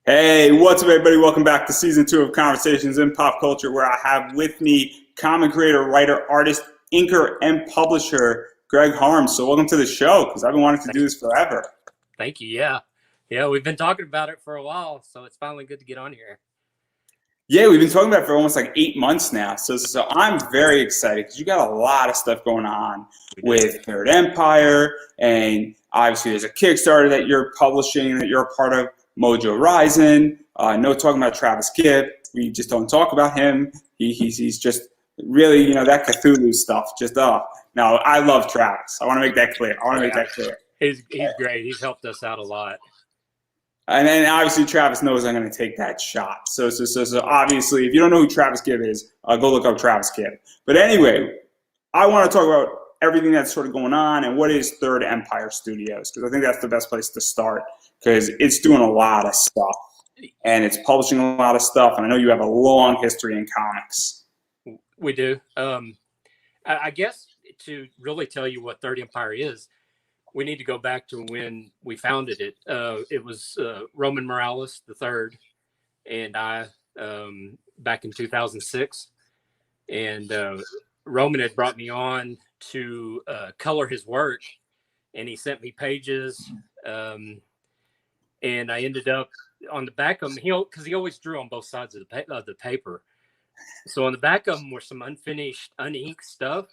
Hey, what's up, everybody? Welcome back to season 2 of Conversations in Pop Culture, where I have with me comic creator, writer, artist, inker, and publisher Greg Harms. So, welcome to the show because I've been wanting to do this forever. Thank you. Yeah, we've been talking about it for a while, so it's finally good to get on here. Yeah, we've been talking about it for almost like 8 months now. So I'm very excited because you got a lot of stuff going on with Third Empire, and obviously there's a Kickstarter that you're publishing that you're a part of, Mojo Rising. No talking about Travis Gibb. We just don't talk about him. He's just really, that Cthulhu stuff. No, I love Travis. I want to make that clear. He's great. He's helped us out a lot. And then obviously Travis knows I'm going to take that shot. So obviously, if you don't know who Travis Gibb is, go look up Travis Gibb. But anyway, I want to talk about everything that's sort of going on and what is Third Empire Studios, because I think that's the best place to start, because it's doing a lot of stuff and it's publishing a lot of stuff. And I know you have a long history in comics. We do. I guess to really tell you what Third Empire is, we need to go back to when we founded it. It was Roman Morales III and I back in 2006. And Roman had brought me on to color his work, and he sent me pages. And I ended up on the back of them, because he always drew on both sides of the paper. So on the back of them were some unfinished, uninked stuff.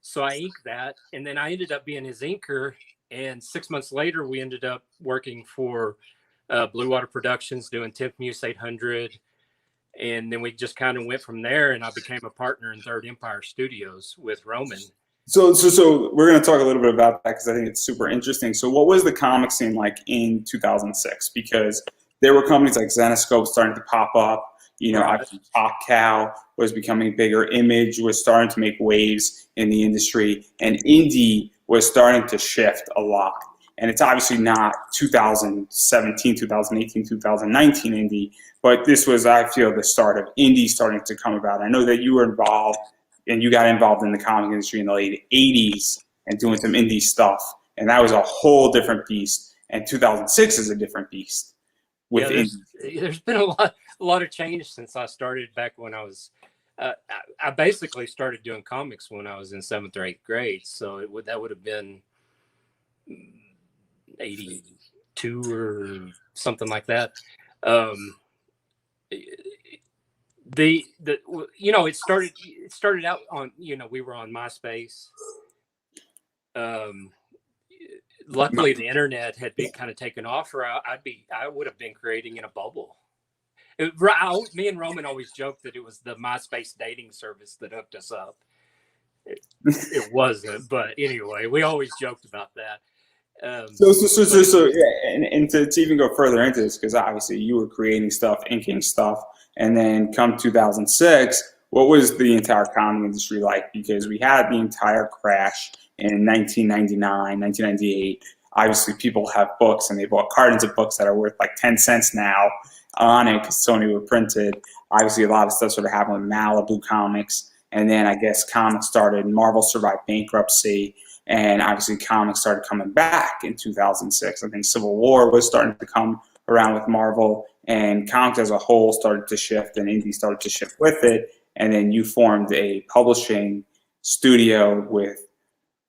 So I inked that, and then I ended up being his inker. And 6 months later, we ended up working for Blue Water Productions, doing 10th Muse 800. And then we just kind of went from there, and I became a partner in Third Empire Studios with Roman. So we're going to talk a little bit about that because I think it's super interesting. So what was the comic scene like in 2006? Because there were companies like Zenescope starting to pop up. Obviously Top Cow was becoming bigger. Image was starting to make waves in the industry, and indie was starting to shift a lot. And it's obviously not 2017, 2018, 2019 indie, but this was, I feel, the start of indie starting to come about. I know that you were involved, and you got involved in the comic industry in the late 80s and doing some indie stuff, and that was a whole different beast. And 2006 is a different beast. There's been a lot of change since I started back when I was. I basically started doing comics when I was in 7th or 8th grade, so that would have been 82 or something like that. It started out on, we were on MySpace. Luckily the internet had been kind of taken off, or I would have been creating in a bubble. Me and Roman always joked that it was the MySpace dating service that hooked us up. It wasn't, but anyway, we always joked about that. And to even go further into this, because obviously you were creating stuff, inking stuff, and then come 2006, what was the entire comic industry like? Because we had the entire crash in 1999, 1998. Obviously, people have books, and they bought cartons of books that are worth like 10 cents now on it because Sony were printed. Obviously, a lot of stuff sort of happened with Malibu Comics, and then I guess comics started. Marvel survived bankruptcy, and obviously comics started coming back in 2006. I think Civil War was starting to come around with Marvel, and comics as a whole started to shift, and indie started to shift with it. And then you formed a publishing studio with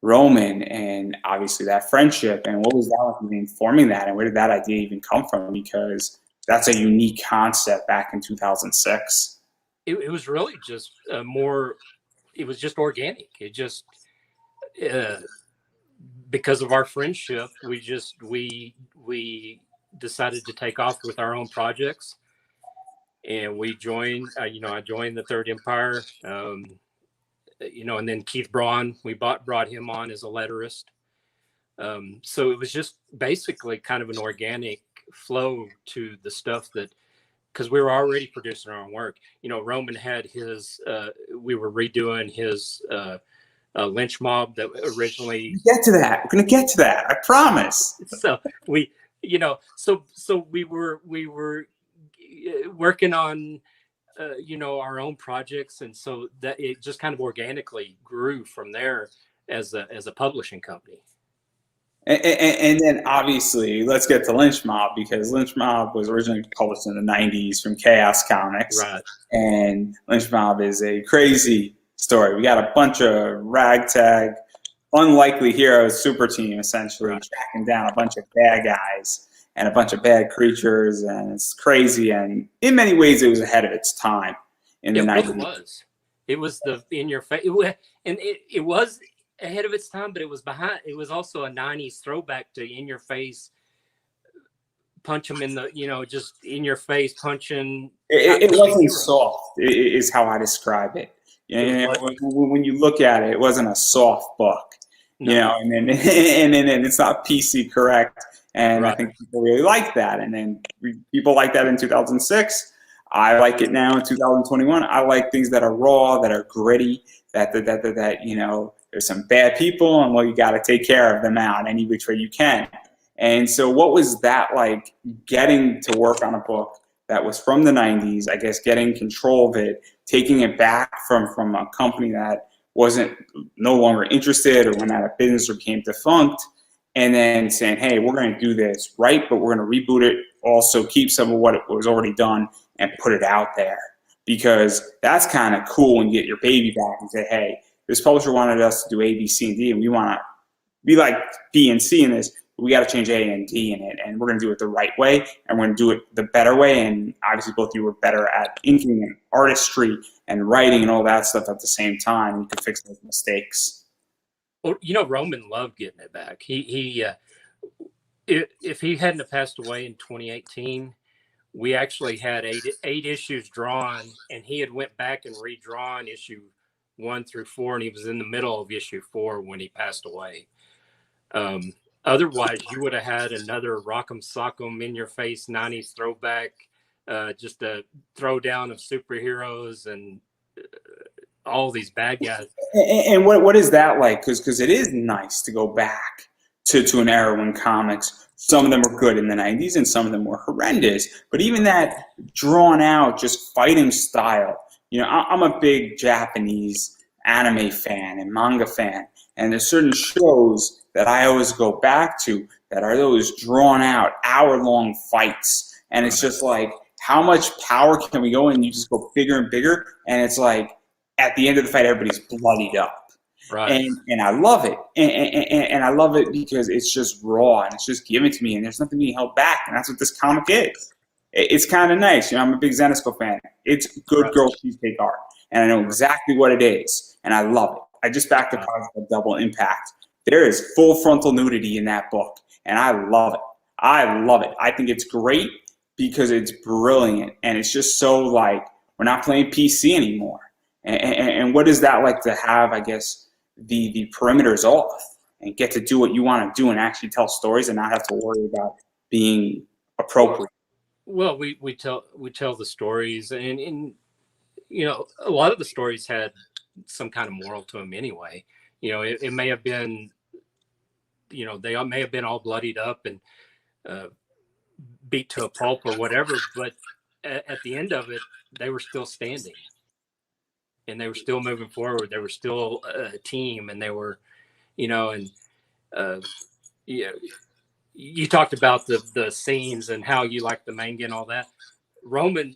Roman, and obviously that friendship. And what was that like in forming that, and where did that idea even come from? Because that's a unique concept back in 2006. It was really just it was just organic. It just, because of our friendship, we decided to take off with our own projects. And we joined, I joined the Third Empire, and then Keith Braun, we brought him on as a letterist. So it was just basically kind of an organic flow to the stuff because we were already producing our own work. Roman had we were redoing his Lynch Mob that originally. Get to that. We're going to get to that. I promise. So we were working on our own projects, and so that it just kind of organically grew from there as a publishing company. And then obviously, let's get to Lynch Mob, because Lynch Mob was originally published in the 90s from Chaos Comics. Right. And Lynch Mob is a crazy story. We got a bunch of ragtag, unlikely heroes, super team, essentially, Right. tracking down a bunch of bad guys and a bunch of bad creatures. And it's crazy. And in many ways, it was ahead of its time in the 90s. It was. It was the in your face. And it was ahead of its time, but it was behind. It was also a 90s throwback to in your face, punch them in the, just in your face, punching. It wasn't soft, is how I describe it. When you look at it, it wasn't a soft book, No. and then and it's not PC correct. And Right. I think people really like that. And then people like that in 2006. I like it now in 2021. I like things that are raw, that are gritty, that there's some bad people, and well, you got to take care of them out any which way you can. And so what was that like, getting to work on a book that was from the 90s, I guess, getting control of it, taking it back from a company that wasn't no longer interested or went out of business or became defunct, and then saying, hey, we're going to do this right, but we're going to reboot it, also keep some of what was already done and put it out there. Because that's kind of cool when you get your baby back and say, hey, this publisher wanted us to do A, B, C, and D, and we want to be like B and C in this. We got to change A and D in it, and we're going to do it the right way, and we're going to do it the better way. And obviously, both of you were better at inking and artistry and writing and all that stuff at the same time. You could fix those mistakes. Well, Roman loved getting it back. If he hadn't have passed away in 2018, we actually had eight issues drawn, and he had went back and redrawn issue 1 through 4, and he was in the middle of issue 4 when he passed away. Otherwise, you would have had another rock'em sock'em in your face 90s throwback, just a throwdown of superheroes and all these bad guys. And what is that like? Because it is nice to go back to an era when comics, some of them were good in the 90s and some of them were horrendous. But even that drawn out, just fighting style, I'm a big Japanese anime fan and manga fan. And there's certain shows that I always go back to that are those drawn out hour-long fights. And it's just like, how much power can we go in? You just go bigger and bigger. And it's like, at the end of the fight, everybody's bloodied up. Right. And I love it. And I love it because it's just raw and it's just given to me and there's nothing being held back. And that's what this comic is. It's kind of nice. I'm a big Zenesco fan. It's good girl cheesecake art. And I know exactly what it is. And I love it. I just backed the cards of Double Impact. There is full frontal nudity in that book. And I love it. I love it. I think it's great because it's brilliant. And it's just so like, we're not playing PC anymore. And what is that like to have, I guess, the perimeters off and get to do what you want to do and actually tell stories and not have to worry about being appropriate? Well, we tell the stories, and a lot of the stories had some kind of moral to them anyway. It may have been, they may have been all bloodied up and beat to a pulp or whatever, but at the end of it, they were still standing. And they were still moving forward. They were still a team, and they were, you talked about the scenes and how you like the manga and all that. Roman,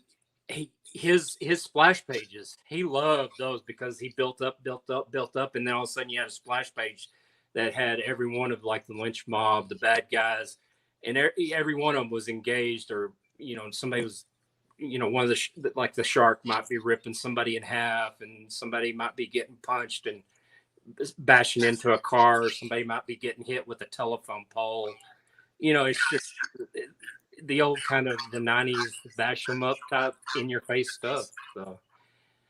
his splash pages, he loved those because he built up, and then all of a sudden you had a splash page that had every one of like the Lynch Mob, the bad guys, and every one of them was engaged, or somebody was. One of the shark might be ripping somebody in half, and somebody might be getting punched and bashing into a car, or somebody might be getting hit with a telephone pole. It's just the old kind of the 90s bash them up type in your face stuff. So.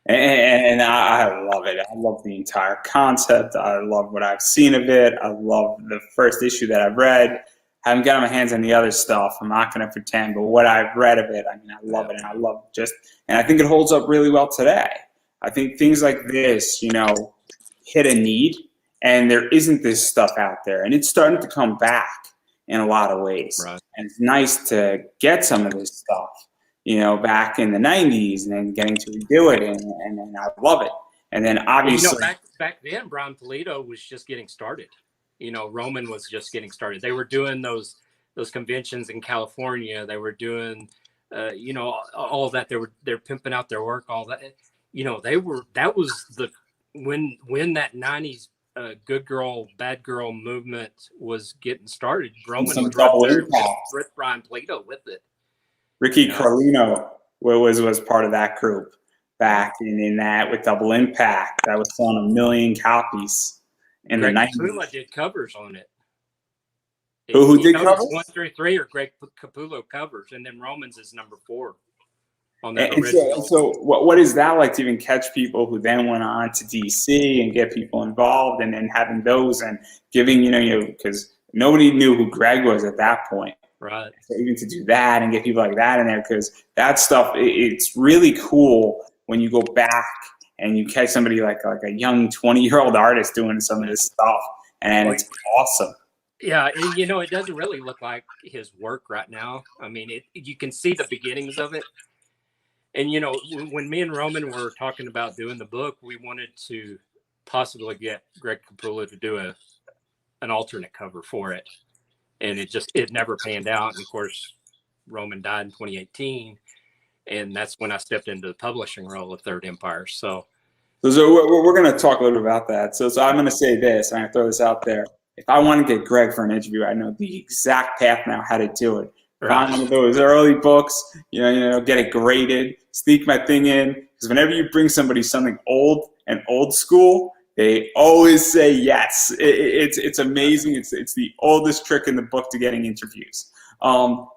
And I love it. I love the entire concept. I love what I've seen of it. I love the first issue that I've read. I haven't gotten my hands on the other stuff. I'm not going to pretend, but what I've read of it, I love it. And I love and I think it holds up really well today. I think things like this, hit a need, and there isn't this stuff out there. And it's starting to come back in a lot of ways. Right. And it's nice to get some of this stuff, back in the 90s and then getting to redo it. And I love it. And then obviously. Back then, Brian Pulido was just getting started. Roman was just getting started. They were doing those conventions in California. They were doing, all of that. They're pimping out their work, all that. That was when that 90s good girl, bad girl movement was getting started. Roman Some was right double there impact. with Brian Plato with it. Ricky Carlino was part of that group back in that with Double Impact. That was selling 1 million copies in Greg the 90s. Capullo did covers on it. Who did covers? 1 through 3 are Greg Capullo covers, and then Roman's is number 4 on that And original. so what is that like to even catch people who then went on to DC and get people involved, and then having those and giving, because nobody knew who Greg was at that point. Right. So even to do that and get people like that in there, because that stuff, it's really cool when you go back and you catch somebody like a young 20-year-old artist doing some of this stuff, and it's awesome. Yeah, and it doesn't really look like his work right now. I mean, you can see the beginnings of it. And when me and Roman were talking about doing the book, we wanted to possibly get Greg Capullo to do an alternate cover for it. And it never panned out. And of course, Roman died in 2018. And that's when I stepped into the publishing role of Third Empire. So we're going to talk a little bit about that. So I'm going to say this. I'm going to throw this out there. If I want to get Greg for an interview, I know the exact path now how to do it. Find one of those early books, get it graded, sneak my thing in. Because whenever you bring somebody something old and old school, they always say yes. It's amazing. It's the oldest trick in the book to getting interviews.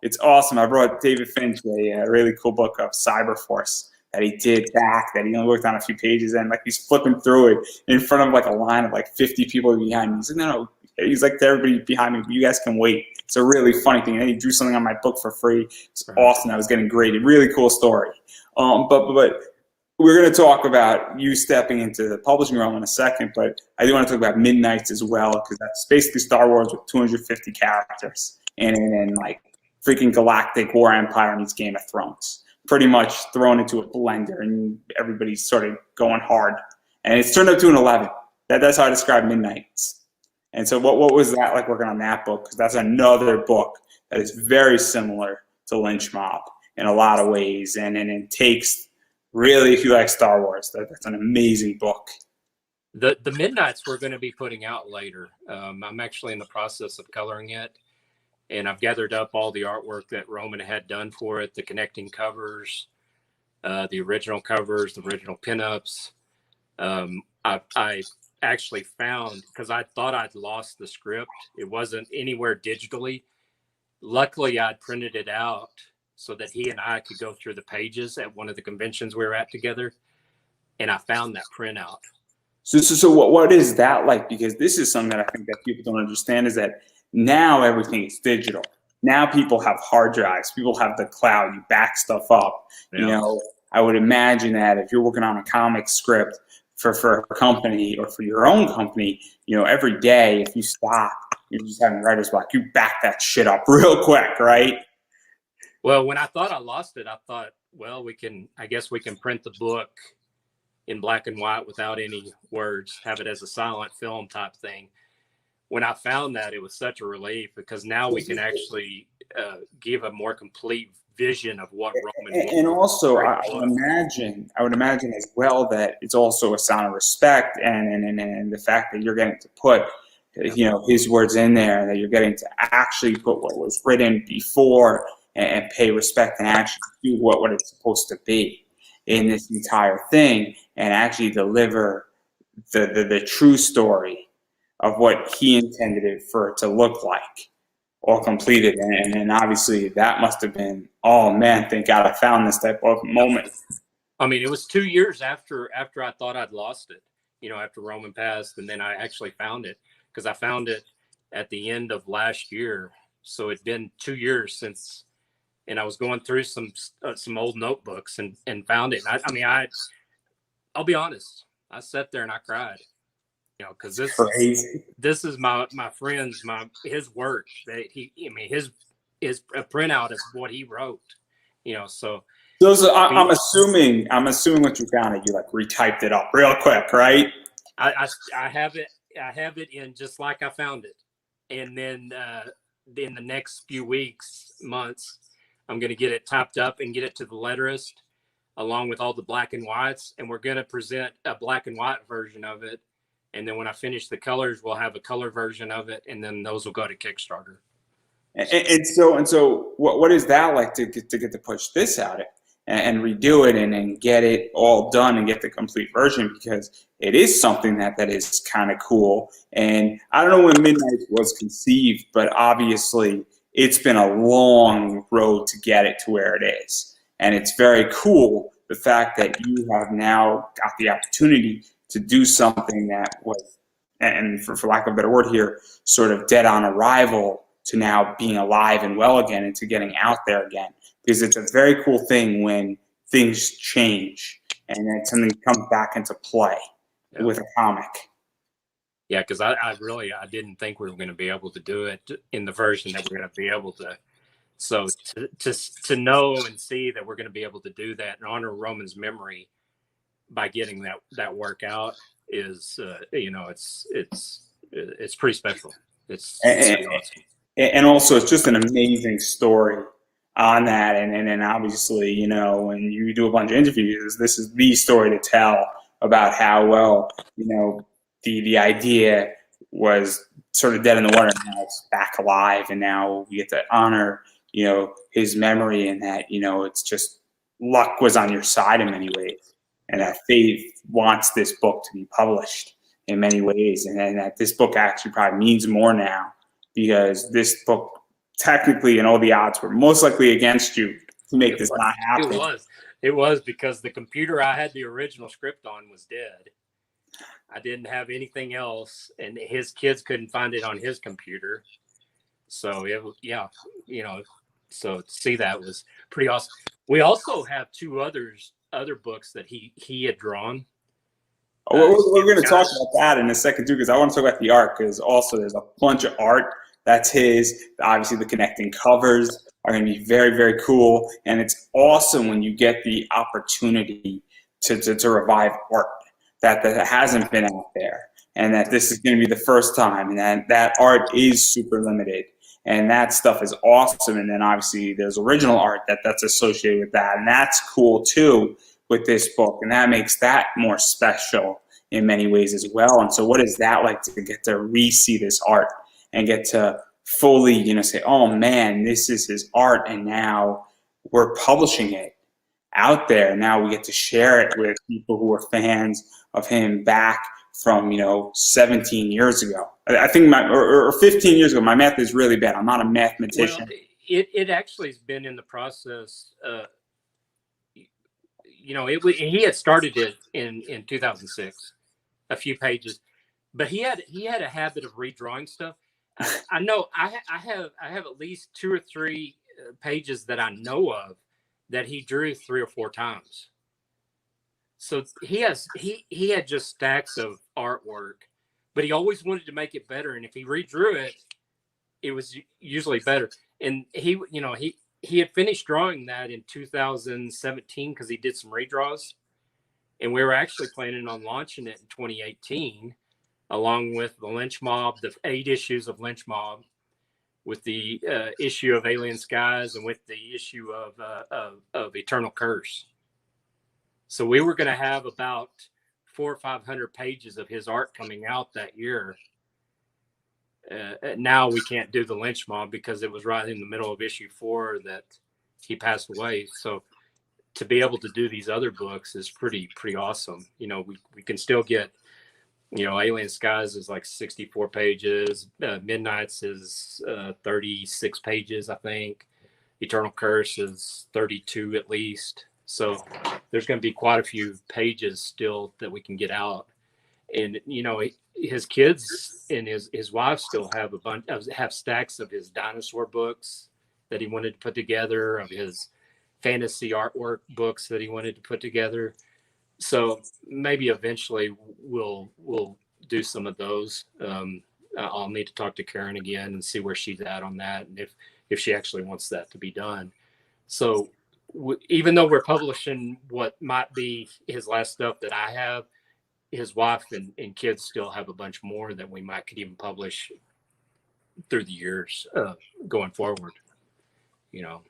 It's awesome. I brought David Finch a really cool book of Cyberforce that he did back, that he only worked on a few pages, and he's flipping through it in front of a line of 50 people behind me. He's like, no. He's like to everybody behind me, you guys can wait. It's a really funny thing. And then he drew something on my book for free. It's awesome. I was getting graded. Really cool story. But we're going to talk about you stepping into the publishing realm in a second, but I do want to talk about Midnights as well, because that's basically Star Wars with 250 characters and freaking galactic war empire meets Game of Thrones. Pretty much thrown into a blender, and everybody's sort of going hard. And it's turned up to an 11. That's how I describe Midnights. And so what was that like working on that book? Because that's another book that is very similar to Lynch Mob in a lot of ways. And it takes, really, if you like Star Wars, that's an amazing book. The Midnights we're going to be putting out later. I'm actually in the process of coloring it. And I've gathered up all the artwork that Roman had done for it, the connecting covers, the original covers, the original pinups. I actually found, because I thought I'd lost the script. It wasn't anywhere digitally. Luckily, I'd printed it out so that he and I could go through the pages at one of the conventions we were at together. And I found that printout. So what is that like? Because this is something that I think that people don't understand, is that now everything is digital. Now people have hard drives. People have the cloud. You back stuff up. Yeah. I would imagine that if you're working on a comic script for a company or for your own company, every day, if you stop, you're just having writer's block, you back that shit up real quick, right? Well, when I thought I lost it, I thought, well, I guess we can print the book in black and white without any words, have it as a silent film type thing. When I found that, it was such a relief, because now we can actually give a more complete vision of what Roman was. And also, I would imagine as well that it's also a sign of respect and the fact that you're getting to put, his words in there, that you're getting to actually put what was written before and pay respect and actually do what it's supposed to be in this entire thing, and actually deliver the true story of what he intended it for it to look like, or completed. And obviously that must have been, oh man, thank God I found this type of moment. I mean, it was 2 years after I thought I'd lost it, after Roman passed, and then I actually found it, because I found it at the end of last year. So it'd been 2 years since, and I was going through some old notebooks and found it. I'll be honest, I sat there and I cried. Because this is my friend's, his work that his printout of what he wrote, So I'm assuming what you found, you retyped it up real quick, right? I have it I have it in just like I found it, and then in the next few weeks, months, I'm going to get it typed up and get it to the letterist along with all the black and whites, and we're going to present a black and white version of it. And then when I finish the colors, we'll have a color version of it, and then those will go to Kickstarter. And so, what is that like to get to push this out and redo it and get it all done and get the complete version, because it is something that is kind of cool. And I don't know when Midnight was conceived, but obviously it's been a long road to get it to where it is. And it's very cool, the fact that you have now got the opportunity to do something that was, and for lack of a better word here, sort of dead on arrival to now being alive and well again and to getting out there again. Because it's a very cool thing when things change and then something comes back into play with a comic. Yeah, because I didn't think we were going to be able to do it in the version that we're going to be able to. So to know and see that we're going to be able to do that and honor Roman's memory by getting that work out is, it's pretty special. It's pretty awesome. And also, it's just an amazing story on that. And obviously, when you do a bunch of interviews, this is the story to tell about how well, the idea was sort of dead in the water, and now it's back alive, and now we get to honor his memory, and that it's just luck was on your side in many ways, and that Faith wants this book to be published in many ways, and that this book actually probably means more now because this book technically, and all the odds were most likely against you to make this not happen. It was because the computer I had the original script on was dead. I didn't have anything else, and his kids couldn't find it on his computer. So so to see that was pretty awesome. We also have two other books that he had drawn. We're going to talk about that in a second too, because I want to talk about the art, because also there's a bunch of art that's his. Obviously, the connecting covers are going to be very, very cool, and it's awesome when you get the opportunity to revive art that hasn't been out there, and that this is going to be the first time, and that art is super limited. And that stuff is awesome. And then obviously there's original art that's associated with that. And that's cool too with this book. And that makes that more special in many ways as well. And so what is that like to get to re-see this art and get to fully, say, oh man, this is his art. And now we're publishing it out there. Now we get to share it with people who are fans of him back from 17 years ago. I think or 15 years ago. My math is really bad. I'm not a mathematician. Well, it actually has been in the process. He had started it in 2006, a few pages, but he had a habit of redrawing stuff. I know I have at least 2 or 3 pages that I know of that he drew 3 or 4 times. So he had just stacks of artwork, but he always wanted to make it better. And if he redrew it, it was usually better. And he had finished drawing that in 2017 because he did some redraws, and we were actually planning on launching it in 2018, along with the Lynch Mob, the 8 issues of Lynch Mob, with the issue of Alien Skies, and with the issue of Eternal Curse. So we were going to have about 400 or 500 pages of his art coming out that year. Now we can't do the Lynch Mob because it was right in the middle of issue 4 that he passed away. So to be able to do these other books is pretty awesome. We can still get, Alien Skies is like 64 pages. Midnight's is 36 pages, I think. Eternal Curse is 32 at least. So there's going to be quite a few pages still that we can get out. And, his kids and his wife still have stacks of his dinosaur books that he wanted to put together, of his fantasy artwork books that he wanted to put together. So maybe eventually we'll do some of those. I'll need to talk to Karen again and see where she's at on that, and if she actually wants that to be done. So even though we're publishing what might be his last stuff that I have, his wife and kids still have a bunch more that we might could even publish through the years going forward. You know,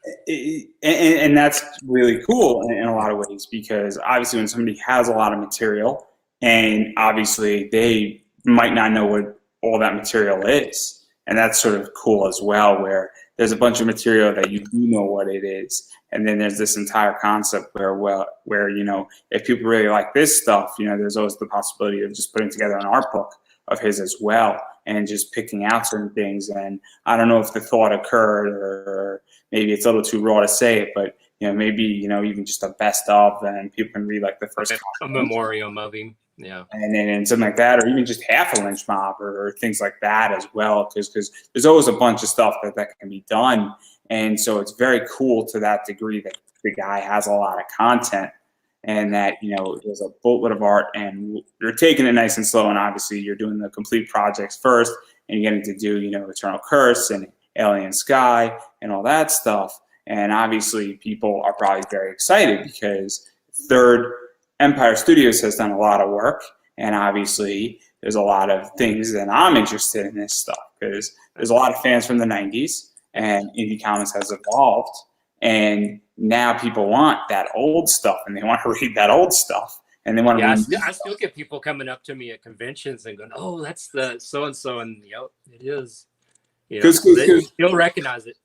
and that's really cool in a lot of ways, because obviously when somebody has a lot of material and obviously they might not know what all that material is, and that's sort of cool as well, where there's a bunch of material that you do know what it is, and then there's this entire concept where you know, if people really like this stuff, you know, there's always the possibility of just putting together an art book of his as well, and just picking out certain things. And I don't know if the thought occurred, or maybe it's a little too raw to say it, but you know, maybe, you know, even just a best of, and people can read like the first a memoriam of him, yeah, and something like that, or even just half a Lynch Mob, or things like that as well, because there's always a bunch of stuff that can be done. And so it's very cool to that degree that the guy has a lot of content, and that, you know, there's a boatload of art, and you're taking it nice and slow, and obviously you're doing the complete projects first, and you're getting to do, you know, Eternal Curse and Alien Sky and all that stuff. And obviously people are probably very excited because Third Empire Studios has done a lot of work, and obviously there's a lot of things that I'm interested in this stuff, because there's a lot of fans from the 90s, and indie comics has evolved, and now people want that old stuff, and they want to read that old stuff, and they want to read. I still get people coming up to me at conventions and going, "Oh, that's the so and so," and yep, it is. You know, you'll recognize it.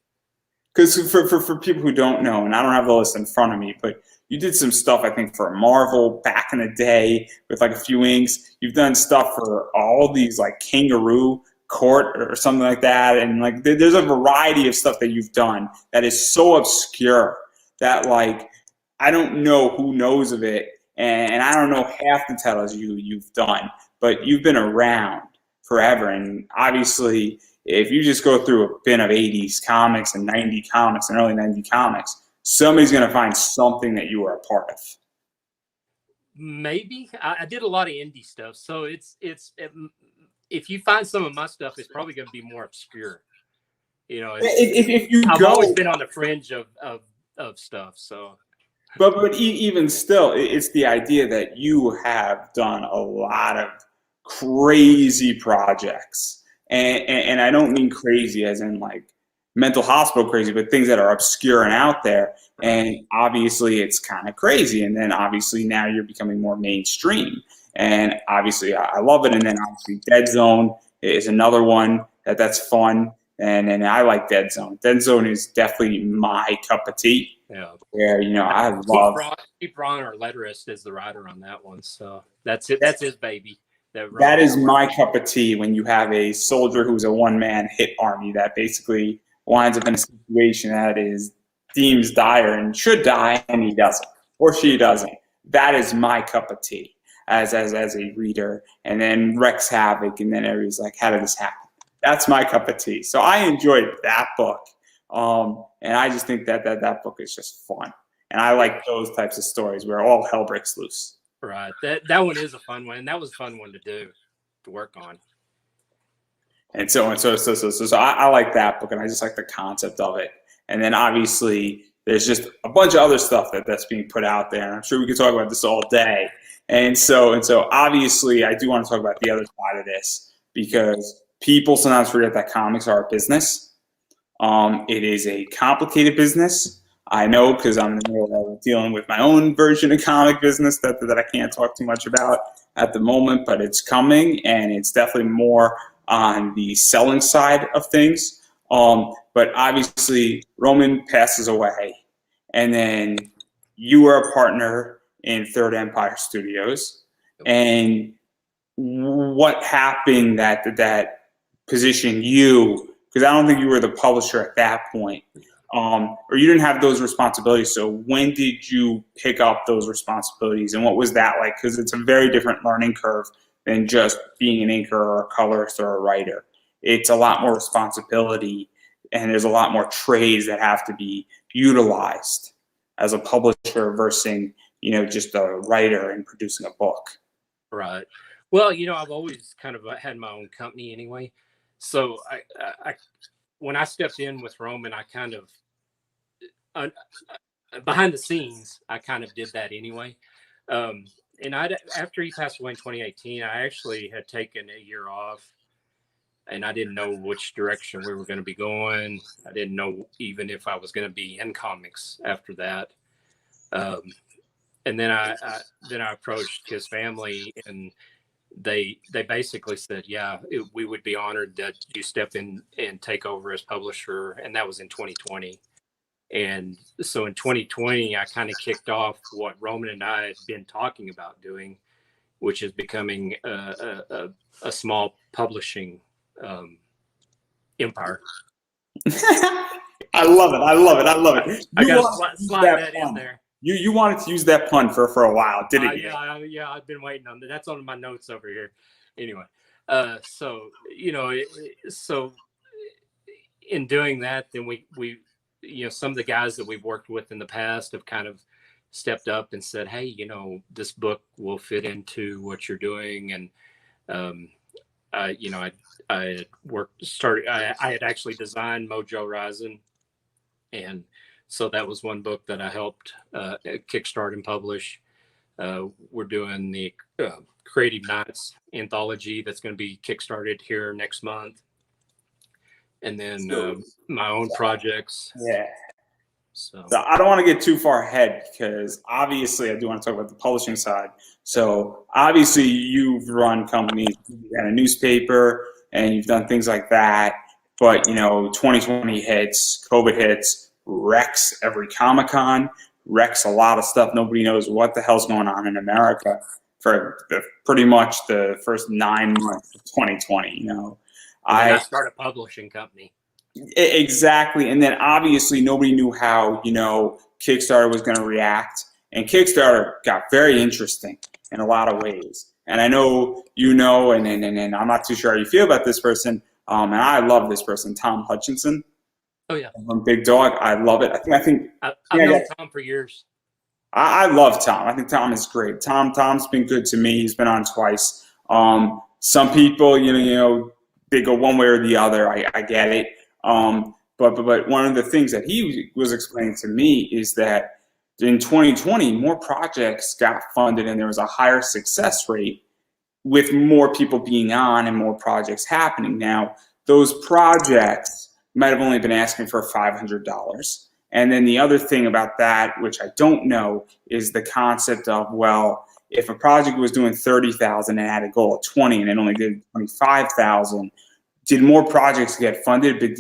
Because for people who don't know, and I don't have the list in front of me, but you did some stuff, I think, for Marvel back in the day with like a few inks. You've done stuff for all these like Kangaroo Court or something like that, and like there's a variety of stuff that you've done that is so obscure that like I don't know who knows of it, and I don't know half the titles you've done, but you've been around forever. And obviously, if you just go through a bin of 80s comics and 90 comics and early 90 comics, somebody's going to find something that you were a part of. Maybe. I did a lot of indie stuff, so if you find some of my stuff, it's probably going to be more obscure. You know, I've always been on the fringe of stuff. So, but even still, it's the idea that you have done a lot of crazy projects, and I don't mean crazy as in like mental hospital crazy, but things that are obscure and out there. And obviously, it's kind of crazy. And then obviously now you're becoming more mainstream. And obviously, I love it. And then obviously, Dead Zone is another one that's fun. And I like Dead Zone. Dead Zone is definitely my cup of tea. Yeah. Where, you know, I love. Steve Braun, our letterist, is the writer on that one. So that's it. That's his baby. That is my cup of tea, when you have a soldier who's a one-man hit army that basically winds up in a situation that is deems dire and should die, and he doesn't, or she doesn't. That is my cup of tea as a reader. And then wreaks havoc, and then everybody's like, how did this happen? That's my cup of tea. So I enjoyed that book. And I just think that book is just fun. And I like those types of stories where all hell breaks loose. Right. That one is a fun one. And that was a fun one to work on. And so I like that book, and I just like the concept of it. And then obviously there's just a bunch of other stuff that's being put out there. And I'm sure we could talk about this all day. And so obviously I do want to talk about the other side of this, because people sometimes forget that comics are a business. It is a complicated business. I know, because I'm in the middle of dealing with my own version of comic business that I can't talk too much about at the moment, but it's coming, and it's definitely more on the selling side of things. But obviously Roman passes away, and then you were a partner in Third Empire Studios. And what happened that positioned you, because I don't think you were the publisher at that point, or you didn't have those responsibilities. So when did you pick up those responsibilities, and what was that like? Because it's a very different learning curve than just being an inker or a colorist or a writer. It's a lot more responsibility, and there's a lot more trades that have to be utilized as a publisher versus, you know, just a writer and producing a book. Right. Well, you know, I've always kind of had my own company anyway. So I when I stepped in with Roman, I kind of behind the scenes, I kind of did that anyway. and after he passed away in 2018, I actually had taken a year off, and I didn't know which direction we were going to be going. I didn't know even if I was going to be in comics after that. And then I approached his family, and they basically said, yeah, we would be honored that you step in and take over as publisher. And that was in 2020. And so in 2020, I kind of kicked off what Roman and I had been talking about doing, which is becoming a small publishing empire. I love it. I love it. I love it. I got to slide that in there. You wanted to use that pun for a while, didn't you? Yeah, I've been waiting on that. That's on my notes over here. Anyway, so so in doing that, then we some of the guys that we've worked with in the past have kind of stepped up and said, hey, this book will fit into what you're doing. And I had I had actually designed Mojo Rising, and so that was one book that I helped kickstart and publish. We're doing the Creative Nights anthology that's going to be kickstarted here next month. And then my own projects. Yeah. So I don't want to get too far ahead, because obviously I do want to talk about the publishing side. So obviously you've run companies, you've got a newspaper, and you've done things like that. But 2020 hits, COVID hits, wrecks every Comic-Con, wrecks a lot of stuff. Nobody knows what the hell's going on in America for pretty much the first 9 months of 2020. I started a publishing company. Exactly. And then obviously nobody knew how, Kickstarter was going to react. And Kickstarter got very interesting in a lot of ways. And I know and I'm not too sure how you feel about this person. And I love this person, Tom Hutchinson. Oh, yeah. From Big Dog. I love it. I've known Tom for years. I love Tom. I think Tom is great. Tom's been good to me. He's been on twice. Some people, they go one way or the other. I get it. But one of the things that he was explaining to me is that in 2020, more projects got funded and there was a higher success rate with more people being on and more projects happening. Now, those projects might have only been asking for $500. And then the other thing about that, which I don't know, is the concept of, well, if a project was doing 30,000 and had a goal of 20 and it only did 25,000, did more projects get funded, but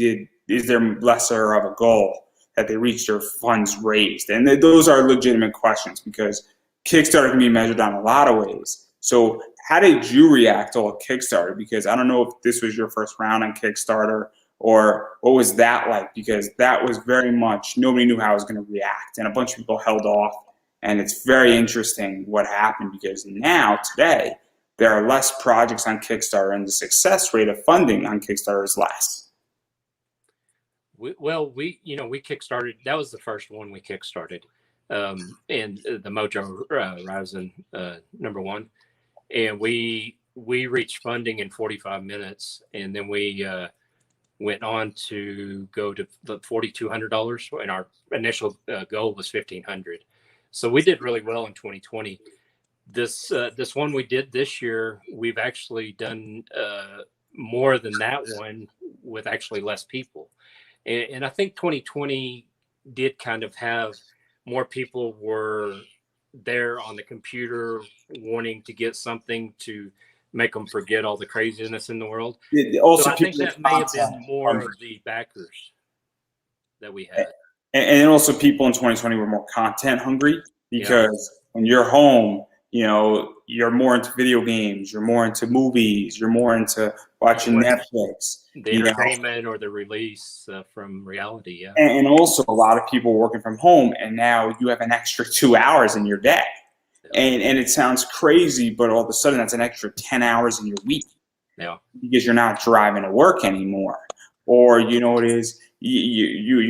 is there lesser of a goal that they reached their funds raised? And those are legitimate questions, because Kickstarter can be measured on a lot of ways. So how did you react to Kickstarter? Because I don't know if this was your first round on Kickstarter, or what was that like? Because that was very much, nobody knew how it was going to react, and a bunch of people held off. And it's very interesting what happened, because now, today, there are less projects on Kickstarter, and the success rate of funding on Kickstarter is less. We kickstarted. That was the first one we kickstarted, and the Mojo Rising #1, and we reached funding in 45 minutes, and then we went on to go to the $4,200, and our initial goal was $1,500. So we did really well in 2020. This one we did this year, we've actually done more than that one with actually less people. And I think 2020 did kind of have more people were there on the computer wanting to get something to make them forget all the craziness in the world. Also, so I think that may have been more of the backers that we had. And also people in 2020 were more content hungry, because when you're home, you're more into video games, you're more into movies, you're more into watching Netflix. The entertainment or the release from reality, yeah. And also a lot of people working from home, and now you have an extra 2 hours in your day. And it sounds crazy, but all of a sudden that's an extra 10 hours in your week. Yeah. Because you're not driving to work anymore. Or you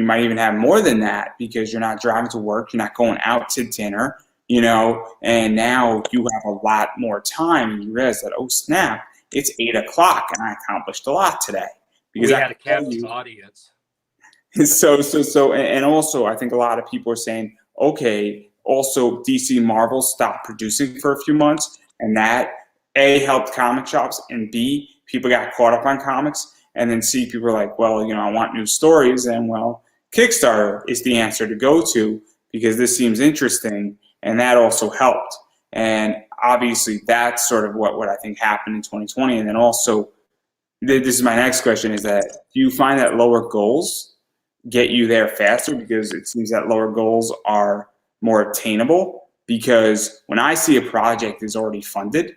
might even have more than that, because you're not driving to work, you're not going out to dinner, and now you have a lot more time, and you realize that, oh snap, it's 8 o'clock and I accomplished a lot today. Because we had a captive audience. So, and also I think a lot of people are saying, okay, also DC Marvel stopped producing for a few months, and that A, helped comic shops, and B, people got caught up on comics, and then C, people were like, well, I want new stories, and well, Kickstarter is the answer to go to because this seems interesting, and that also helped. And obviously that's sort of what I think happened in 2020. And then also, this is my next question, is that do you find that lower goals get you there faster? Because it seems that lower goals are more attainable, because when I see a project is already funded,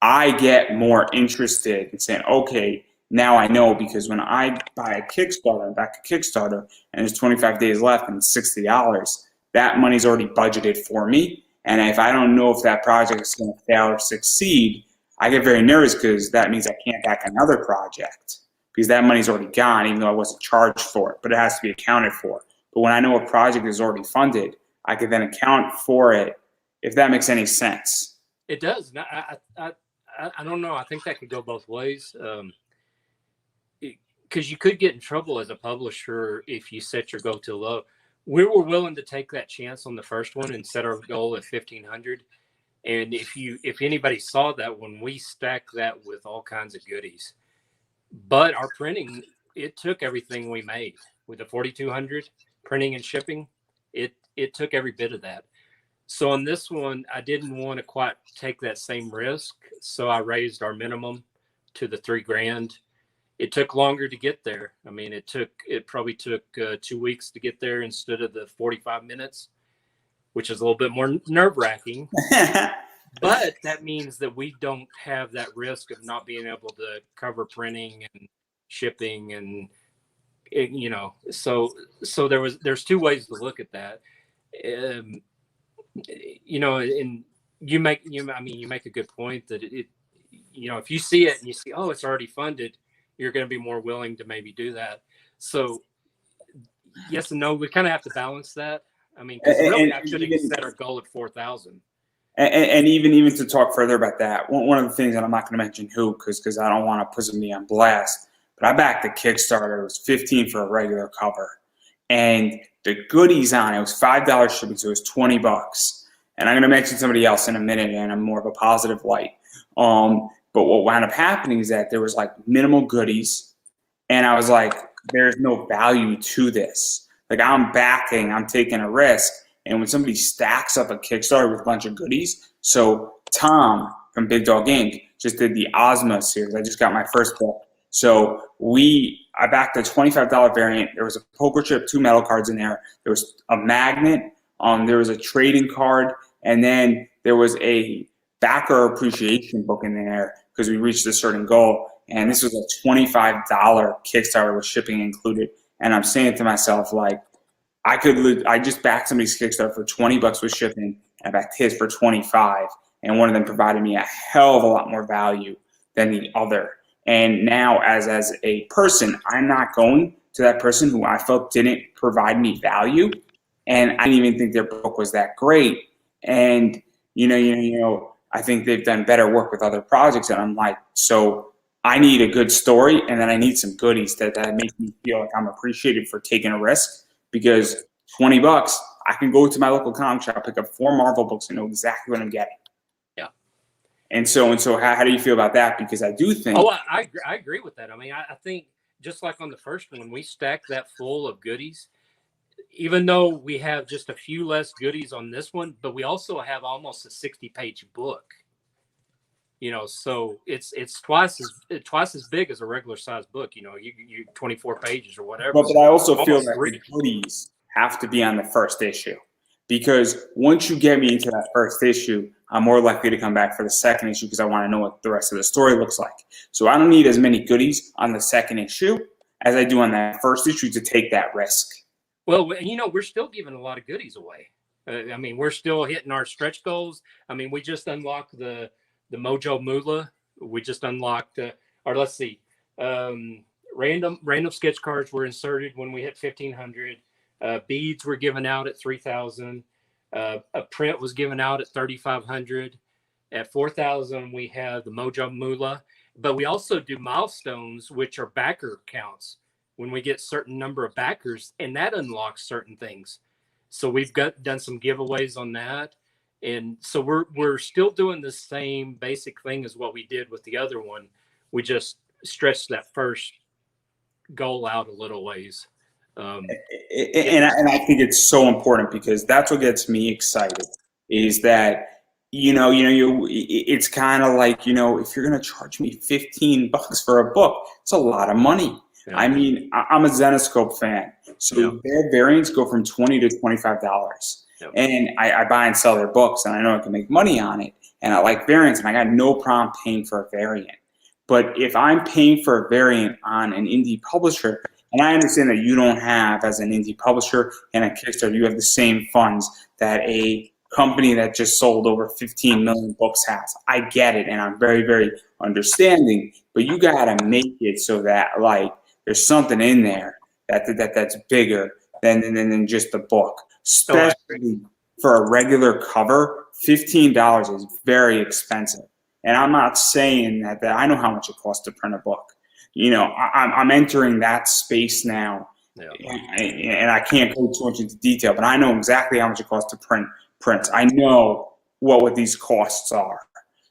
I get more interested in saying, okay, now I know, because when I buy a Kickstarter, back a Kickstarter, and there's 25 days left and it's $60, that money's already budgeted for me. And if I don't know if that project is going to fail or succeed, I get very nervous, because that means I can't back another project, because that money's already gone, even though I wasn't charged for it, but it has to be accounted for. But when I know a project is already funded, I can then account for it, if that makes any sense. It does. I don't know. I think that could go both ways. Because you could get in trouble as a publisher if you set your goal too low. We were willing to take that chance on the first one and set our goal at 1,500. And if anybody saw that, when we stacked that with all kinds of goodies, but our printing, it took everything we made with the 4,200 printing and shipping. It took every bit of that. So on this one, I didn't want to quite take that same risk. So I raised our minimum to the $3,000. It took longer to get there. I mean, it probably took 2 weeks to get there instead of the 45 minutes, which is a little bit more nerve-wracking. But that means that we don't have that risk of not being able to cover printing and shipping, and so there's two ways to look at that. And you make a good point that if you see it and you see, oh, it's already funded, you're going to be more willing to maybe do that. So yes and no, we kind of have to balance that. I mean, because really, I should have set our goal at 4,000. And even to talk further about that, one of the things, and I'm not going to mention who, because I don't want to put somebody on blast, but I backed the Kickstarter. It was $15 for a regular cover, and the goodies on it was $5 shipping, so it was $20. And I'm going to mention somebody else in a minute, and I'm more of a positive light. But what wound up happening is that there was like minimal goodies, and I was like, there's no value to this. Like, I'm taking a risk. And when somebody stacks up a Kickstarter with a bunch of goodies, so Tom from Big Dog Inc. just did the Ozma series. I just got my first book. So I backed a $25 variant. There was a poker chip, 2 metal cards in there. There was a magnet. There was a trading card. And then there was a backer appreciation book in there, because we reached a certain goal. And this was a $25 Kickstarter with shipping included. And I'm saying to myself, like, I just backed somebody's Kickstarter for $20 with shipping, and I backed his for $25, and one of them provided me a hell of a lot more value than the other. And now, as a person, I'm not going to that person who I felt didn't provide me value, and I didn't even think their book was that great. And I think they've done better work with other projects, and I'm like, so I need a good story, and then I need some goodies that make me feel like I'm appreciated for taking a risk. Because $20, I can go to my local comic shop, pick up 4 Marvel books, and know exactly what I'm getting. Yeah. And so how do you feel about that? Because I do think. Oh, I agree with that. I mean, I think just like on the first one, we stacked that full of goodies, even though we have just a few less goodies on this one, but we also have almost a 60-page book. So it's twice as big as a regular size book. You 24 pages or whatever. But I also feel that the goodies have to be on the first issue, because once you get me into that first issue, I'm more likely to come back for the second issue, because I want to know what the rest of the story looks like. So I don't need as many goodies on the second issue as I do on that first issue to take that risk. Well, we're still giving a lot of goodies away. I mean, we're still hitting our stretch goals. I mean, we just unlocked the Mojo Moolah. We just unlocked, let's see, random sketch cards were inserted when we hit 1,500. Beads were given out at 3,000. A print was given out at 3,500. At 4,000, we have the Mojo Moolah. But we also do milestones, which are backer counts when we get certain number of backers, and that unlocks certain things. So we've done some giveaways on that. And so we're still doing the same basic thing as what we did with the other one. We just stretched that first goal out a little ways. And I think it's so important, because that's what gets me excited, is that it's kind of like, if you're going to charge me $15 for a book, it's a lot of money. Yeah. I mean, I'm a Zenescope fan, so their variants go from $20 to $25. Yep. And I buy and sell their books, and I know I can make money on it, and I like variants, and I got no problem paying for a variant. But if I'm paying for a variant on an indie publisher, and I understand that you don't have, as an indie publisher and a Kickstarter, you have the same funds that a company that just sold over 15 million books has. I get it, and I'm very, very understanding. But you got to make it so that, like, there's something in there that's bigger than just the book. Especially for a regular cover, $15 is very expensive. And I'm not saying that I know how much it costs to print a book. I'm entering that space now, and I can't go too much into detail, but I know exactly how much it costs to print prints. I know what these costs are.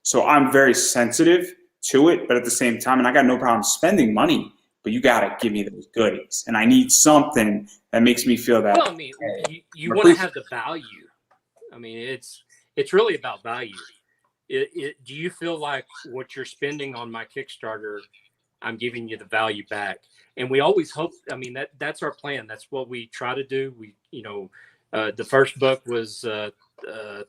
So I'm very sensitive to it, but at the same time, and I got no problem spending money, but you got to give me those goodies. And I need something that makes me feel that. Well, I mean, you want to have the value. I mean, it's really about value. Do you feel like what you're spending on my Kickstarter, I'm giving you the value back? And we always hope, I mean, that's our plan. That's what we try to do. The first book was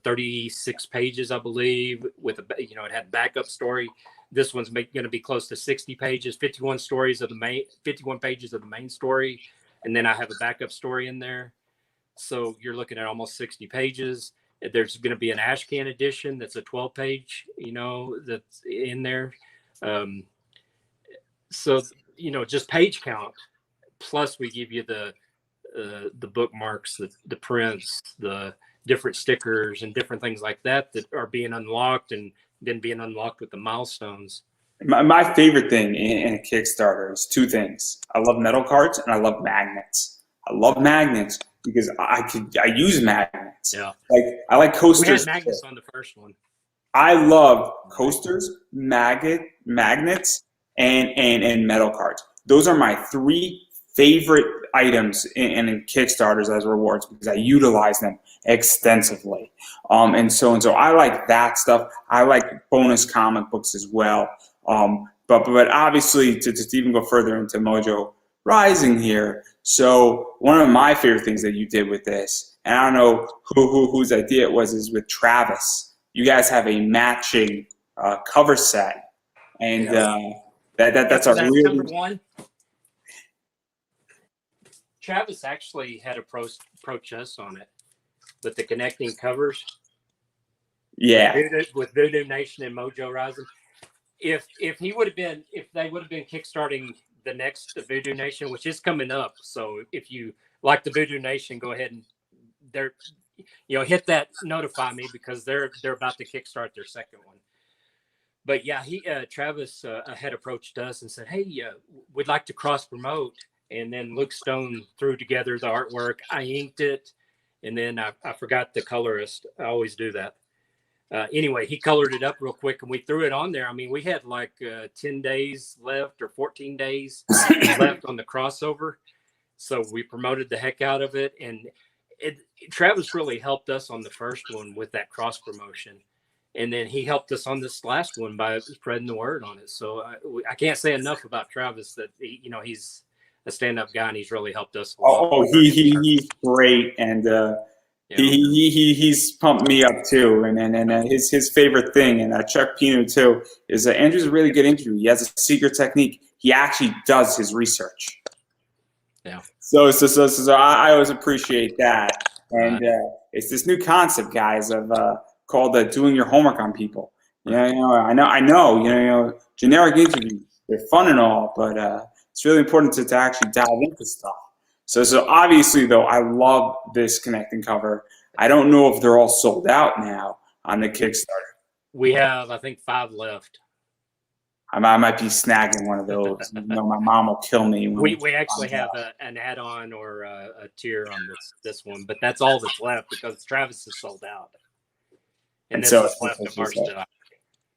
36 pages, I believe, with it had backup story. This one's going to be close to 60 pages, 51 pages of the main story. And then I have a backup story in there. So you're looking at almost 60 pages. There's going to be an Ashcan edition that's a 12-page, that's in there. So, just page count. Plus, we give you the bookmarks, the prints, the different stickers, and different things like that are being unlocked and then being unlocked with the milestones. My favorite thing in a Kickstarter is two things. I love metal cards and I love magnets. I love magnets because I use magnets. Yeah. I like coasters. We had magnets on the first one. I love coasters, magnets, and metal cards. Those are my three favorite items in Kickstarters as rewards, because I utilize them extensively. And so I like that stuff. I like bonus comic books as well. But obviously to even go further into Mojo Rising here. So one of my favorite things that you did with this, and I don't know whose idea it was, is with Travis. You guys have a matching cover set, and that's a really number one. Travis actually had approach us on it with the connecting covers. Yeah, with Voodoo Nation and Mojo Rising. If they would have been kickstarting the next Voodoo Nation, which is coming up, so if you like the Voodoo Nation, go ahead and hit that notify me, because they're about to kickstart their second one. But yeah, Travis had approached us and said, "Hey, we'd like to cross promote." And then Luke Stone threw together the artwork. I inked it, and then I forgot the colorist. I always do that. Anyway, he colored it up real quick, and we threw it on there. I mean, we had like 10 days left or 14 days left on the crossover. So we promoted the heck out of it. And Travis really helped us on the first one with that cross promotion. And then he helped us on this last one by spreading the word on it. So I can't say enough about Travis, that he's a stand-up guy, and he's really helped us a lot. He's great, and he's pumped me up too. And his favorite thing, and Chuck Pino too, is Andrew's a really good interview. He has a secret technique. He actually does his research. Yeah. So I always appreciate that. And it's this new concept, guys, of called doing your homework on people. I know. Generic interviews, they're fun and all, but it's really important to actually dive into stuff. So obviously, though, I love this connecting cover. I don't know if they're all sold out now on the Kickstarter. We have, I think, 5 left. I might be snagging one of those. You know, my mom will kill me. When We actually have an add-on or a tier on this one, but that's all that's left because Travis is sold out, and this so is left of our stock.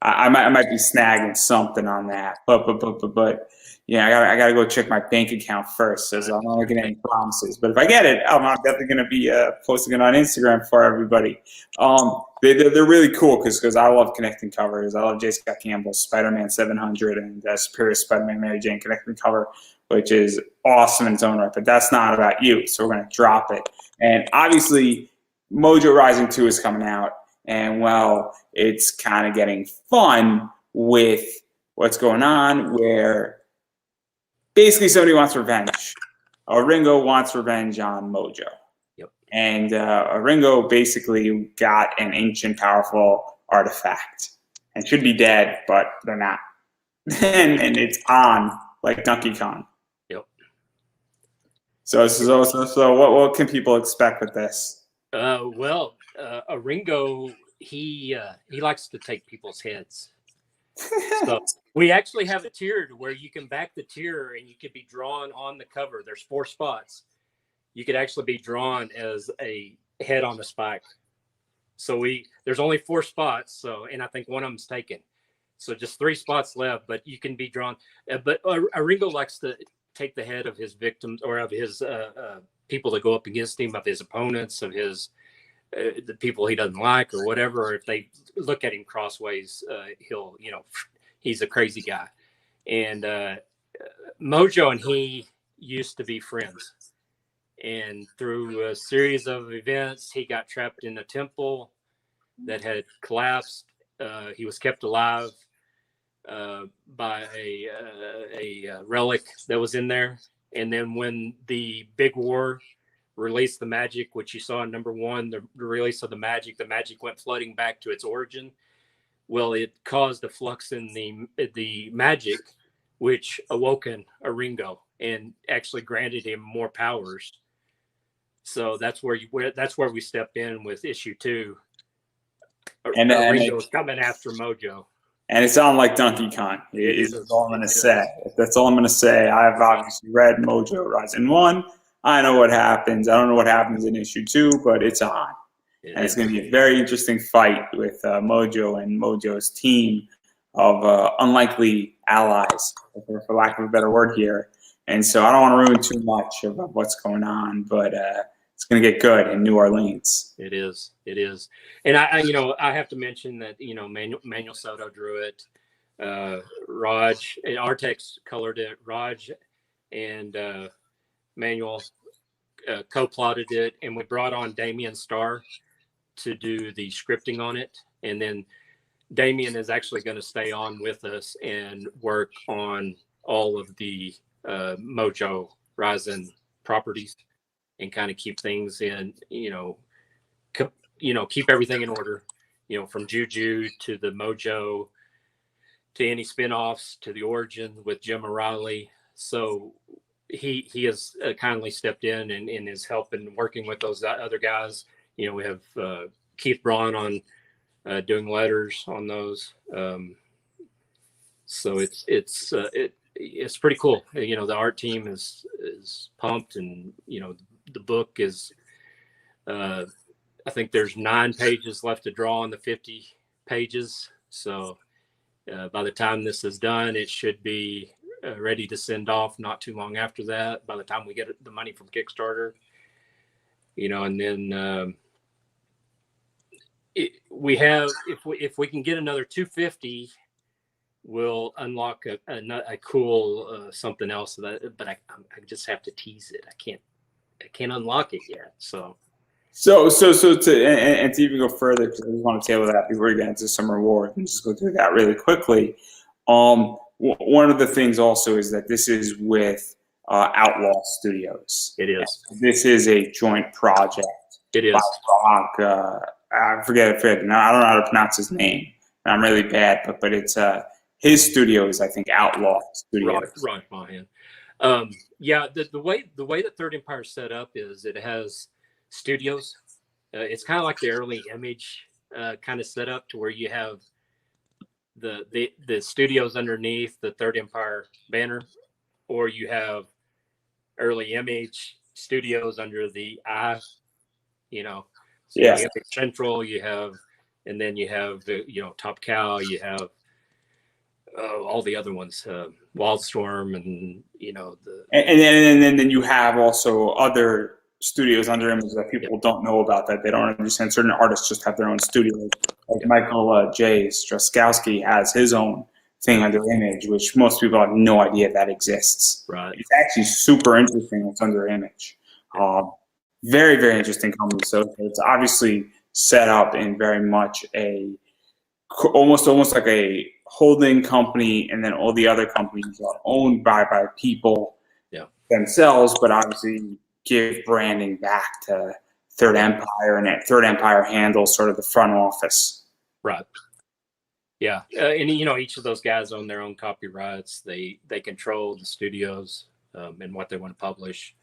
I might be snagging something on that, but yeah, I gotta go check my bank account first. So I'm not making any promises. But if I get it, I'm definitely gonna be posting it on Instagram for everybody. They're really cool because I love connecting covers. I love J. Scott Campbell's Spider-Man 700 and Superior Spider-Man Mary Jane connecting cover, which is awesome in its own right. But that's not about you, so we're gonna drop it. And obviously, Mojo Rising 2 is coming out. And well, it's kind of getting fun with what's going on where basically somebody wants revenge. Ringo wants revenge on Mojo. Yep. And Ringo basically got an ancient, powerful artifact and should be dead, but they're not. and it's on like Donkey Kong. Yep. So what can people expect with this? Well, Ringo, he likes to take people's heads. So we actually have a tier where you can back the tier and you could be drawn on the cover. There's 4 spots. You could actually be drawn as a head on a spike. So there's only 4 spots. So, and I think one of them's taken. So just 3 spots left, but you can be drawn. But Ringo likes to take the head of his victims or of his people that go up against him, of his opponents, of his the people he doesn't like or whatever. Or if they look at him crossways, he'll, he's a crazy guy. And Mojo and he used to be friends. And through a series of events, he got trapped in a temple that had collapsed. He was kept alive by a relic that was in there. And then when the big war released the magic, which you saw in #1, the release of the magic went flooding back to its origin. Well, it caused a flux in the magic, which awoken a Ringo and actually granted him more powers. So that's where we step in with issue 2. And Ringo's coming after Mojo. And it's on like Donkey Kong. That's all I'm going to say. That's all I'm going to say. I've obviously read Mojo Rising 1. I know what happens. I don't know what happens in issue 2, but it's on. And it's going to be a very interesting fight with Mojo and Mojo's team of unlikely allies, for lack of a better word here. And so I don't want to ruin too much about what's going on, but it's going to get good in New Orleans. It is. And I have to mention that, Manuel Soto drew it. Raj, and Artex colored it. Raj and Manuel co-plotted it, and we brought on Damian Starr to do the scripting on it. And then Damian is actually going to stay on with us and work on all of the Mojo Rising properties and kind of keep things in, keep everything in order, from Juju to the Mojo to any spinoffs to the origin with Jim O'Reilly. So he has kindly stepped in and is helping working with those other guys. We have Keith Braun on doing letters on those. So it's pretty cool. The art team is pumped, and the book is. I think there's 9 pages left to draw on the 50 pages. So by the time this is done, it should be ready to send off not too long after that, by the time we get the money from Kickstarter, and then if we can get another 250, we'll unlock a cool something else. But I just have to tease it. I can't unlock it yet. So to even go further, because I just want to table that before we get into some rewards and just go through that really quickly. One of the things also is that this is with Outlaw Studios. It is. This is a joint project. It is. By I forget. I don't know how to pronounce his name. I'm really bad, but it's his studio is, I think, Outlaw Studios. Right, Mahan. Yeah, the way that Third Empire is set up is it has studios. It's kind of like the early Image kind of setup, to where you have the studios underneath the Third Empire banner, or you have Early Image Studios under the I, you know, so Yeah. you have Central, you have, and then you have the, Top Cow, you have all the other ones, Wildstorm, and and then you have also other studios under Image that people don't know about, that they don't understand. Certain artists just have their own studio. Like Michael J. Straskowski has his own thing under Image, which most people have no idea that exists. Right. It's actually super interesting what's under Image. Very, very interesting company. So it's obviously set up in very much a almost like a holding company, and then all the other companies are owned by people themselves, but obviously give branding back to Third Empire, and that Third Empire handles sort of the front office. Right. Yeah, and each of those guys own their own copyrights. They control the studios and what they want to publish.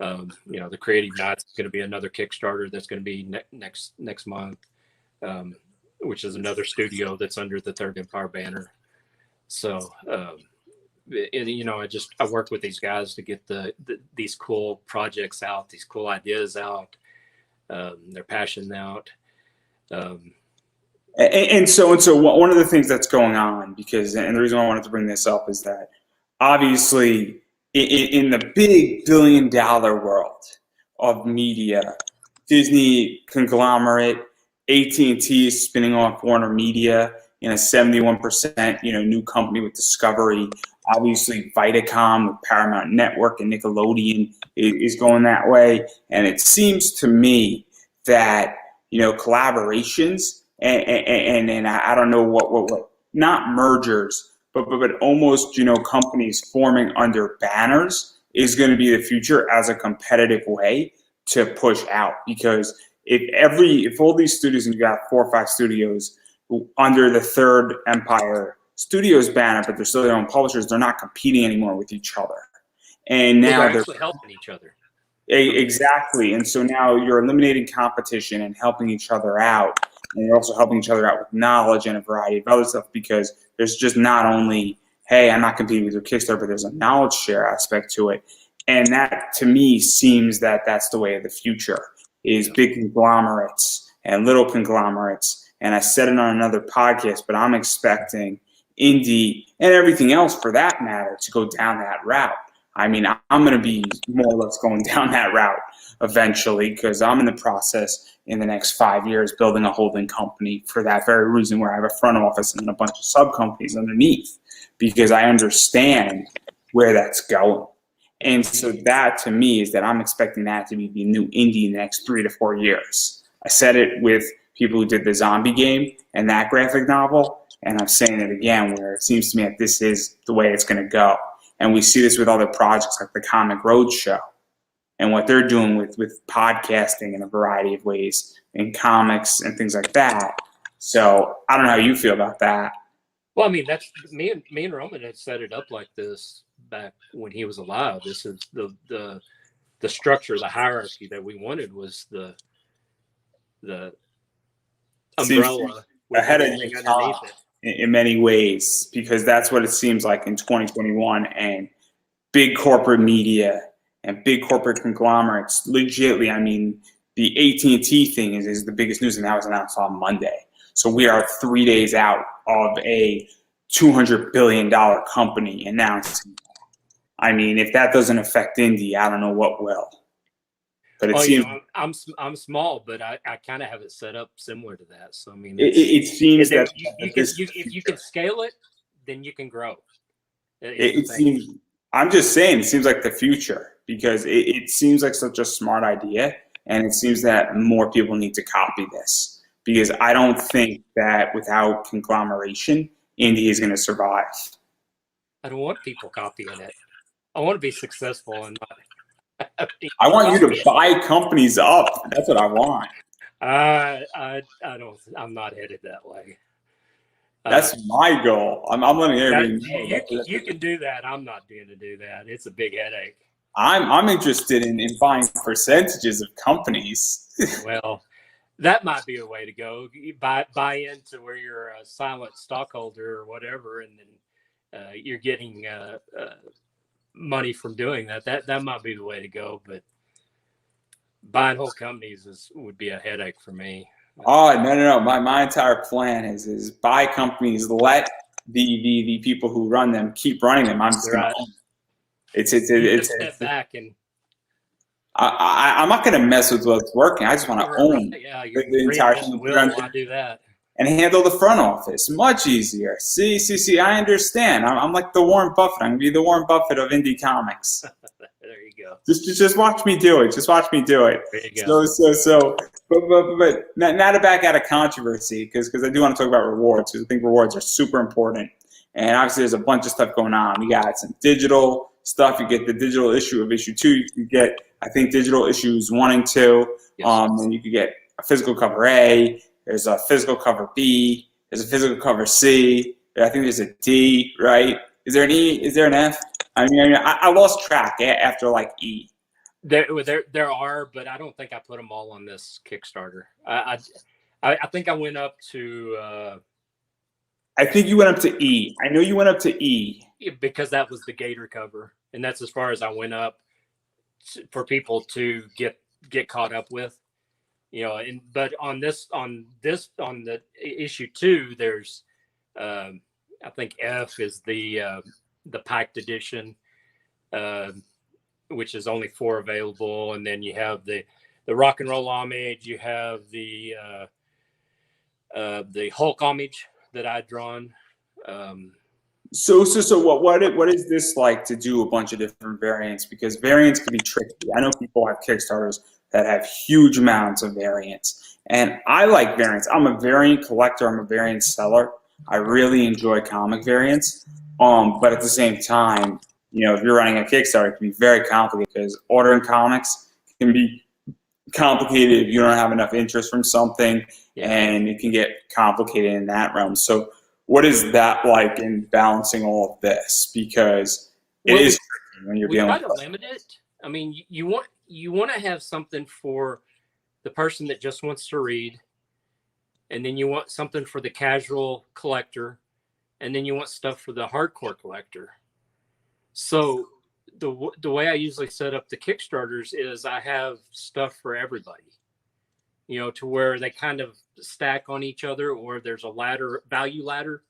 The Creative Nights is going to be another Kickstarter that's going to be next month, which is another studio that's under the Third Empire banner. So, I work with these guys to get these cool projects out, these cool ideas out, their passion out. And so one of the things that's going on, and the reason why I wanted to bring this up is that obviously in the big billion-dollar world of media, Disney conglomerate, AT&T is spinning off Warner Media in a 71% new company with Discovery. Obviously, Viacom with Paramount Network and Nickelodeon is going that way. And it seems to me that collaborations and I don't know what not mergers, but almost companies forming under banners is going to be the future as a competitive way to push out. Because if all these studios, and you got 4 or 5 studios under the Third Empire Studios banner, but they're still their own publishers, they're not competing anymore with each other. And now they're actually helping each other. Exactly. And so now you're eliminating competition and helping each other out. And you're also helping each other out with knowledge and a variety of other stuff, because there's just not only, hey, I'm not competing with your Kickstarter, but there's a knowledge share aspect to it. And that, to me, seems that that's the way of the future, is big conglomerates and little conglomerates. And I said it on another podcast, but I'm expecting indie and everything else for that matter to go down that route. I mean, I'm going to be more or less going down that route eventually, because I'm in the process in the next 5 years building a holding company for that very reason, where I have a front office and then a bunch of sub companies underneath, because I understand where that's going. And so that, to me, is that I'm expecting that to be the new indie in the next 3 to 4 years. I said it with people who did the zombie game and that graphic novel, and I'm saying it again, where it seems to me that this is the way it's going to go. And we see this with other projects like the Comic Roadshow and what they're doing with podcasting in a variety of ways, and comics and things like that. So I don't know how you feel about that. Well, I mean, that's me and Roman had set it up like this back when he was alive. This is the structure, the hierarchy that we wanted was the umbrella ahead of you underneath it. In many ways, because that's what it seems like in 2021, and big corporate media and big corporate conglomerates. Legitly, I mean, the AT&T thing is the biggest news, and that was announced on Monday. So we are 3 days out of a $200 billion company announcing. I mean, if that doesn't affect indie, I don't know what will. But it seems I'm small, but I kind of have it set up similar to that. So I mean, it seems that if you can scale it, then you can grow. It seems. I'm just saying, it seems like the future, because it seems like such a smart idea, and it seems that more people need to copy this, because I don't think that without conglomeration, indie is going to survive. I don't want people copying it. I want to be successful and not. I want you to buy companies up. That's what I want. I don't. I'm not headed that way. That's my goal. I'm letting everybody know. You can do that. I'm not going to do that. It's a big headache. I'm interested in buying percentages of companies. Well, That might be a way to go. You buy into where you're a silent stockholder or whatever, and then you're getting money from doing that. That might be the way to go. But buying whole companies would be a headache for me. Oh, no. My entire plan is buy companies, let the people who run them keep running them. I'm just going to own it. It's step back and I'm not going to mess with what's working. I just want to own the entire thing. Why do that? And handle the front office. Much easier. See, I understand. I'm like the Warren Buffett. I'm going to be the Warren Buffett of indie comics. There you go. Just watch me do it. Just watch me do it. There you go. But not to back out of controversy, because I do want to talk about rewards, because I think rewards are super important. And obviously there's a bunch of stuff going on. You got some digital stuff. You get the digital issue of issue 2. You can get, I think, digital issues 1 and 2. Yes. And you could get a physical cover A. There's a physical cover B. There's a physical cover C. I think there's a D, right? Is there an E? Is there an F? I mean, I lost track after like E. There are, but I don't think I put them all on this Kickstarter. I think I went up to. I think you went up to E. I know you went up to E because that was the Gator cover, and that's as far as I went up for people to get caught up with. But on the issue 2, there's I think F is the packed edition, which is only 4 available, and then you have the rock and roll homage, you have the Hulk homage that I'd drawn. So what is this like to do a bunch of different variants? Because variants can be tricky. I know people have Kickstarters that have huge amounts of variants, and I like variants. I'm a variant collector. I'm a variant seller. I really enjoy comic variants. But at the same time, if you're running a Kickstarter, it can be very complicated, because ordering comics can be complicated if you don't have enough interest from something, and it can get complicated in that realm. So what is that like in balancing all of this? Because it is tricky when you're dealing with it. We try to limit it. I mean, you want to have something for the person that just wants to read, and then you want something for the casual collector, and then you want stuff for the hardcore collector. So the way I usually set up the Kickstarters is I have stuff for everybody, to where they kind of stack on each other, or there's a value ladder.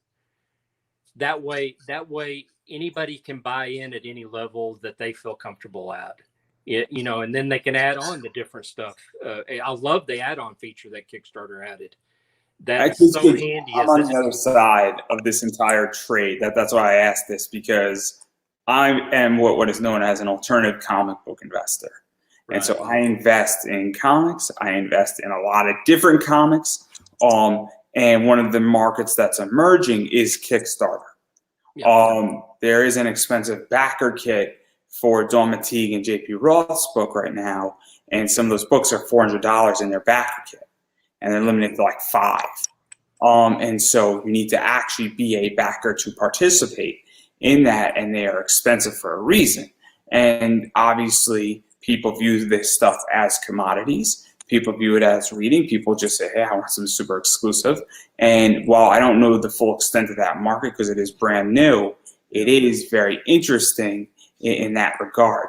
That way anybody can buy in at any level that they feel comfortable at, and then they can add on the different stuff. I love the add-on feature that Kickstarter added. That's so handy. I'm on the other side of this entire trade. That's why I asked this, because I am what is known as an alternative comic book investor. Right. And so I invest in comics. I invest in a lot of different comics. And one of the markets that's emerging is Kickstarter. Yeah. There is an expensive backer kit for Dawn McTeague and JP Roth's book right now. And some of those books are $400 in their backer kit, and they're limited to like 5. And so you need to actually be a backer to participate in that, and they are expensive for a reason. And obviously people view this stuff as commodities. People view it as reading. People just say, hey, I want something super exclusive. And while I don't know the full extent of that market, because it is brand new, it is very interesting in that regard.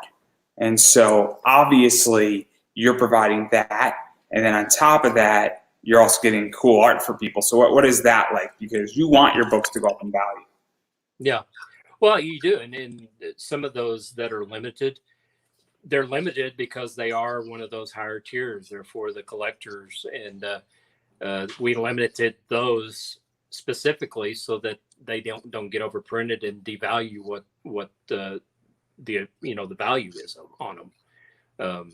And so obviously you're providing that. And then on top of that, you're also getting cool art for people. So what is that like? Because you want your books to go up in value. Yeah. Well, you do. And some of those that are limited, they're limited because they are one of those higher tiers. They're for the collectors. And we limited those specifically so that they don't get overprinted and devalue what the value is on them.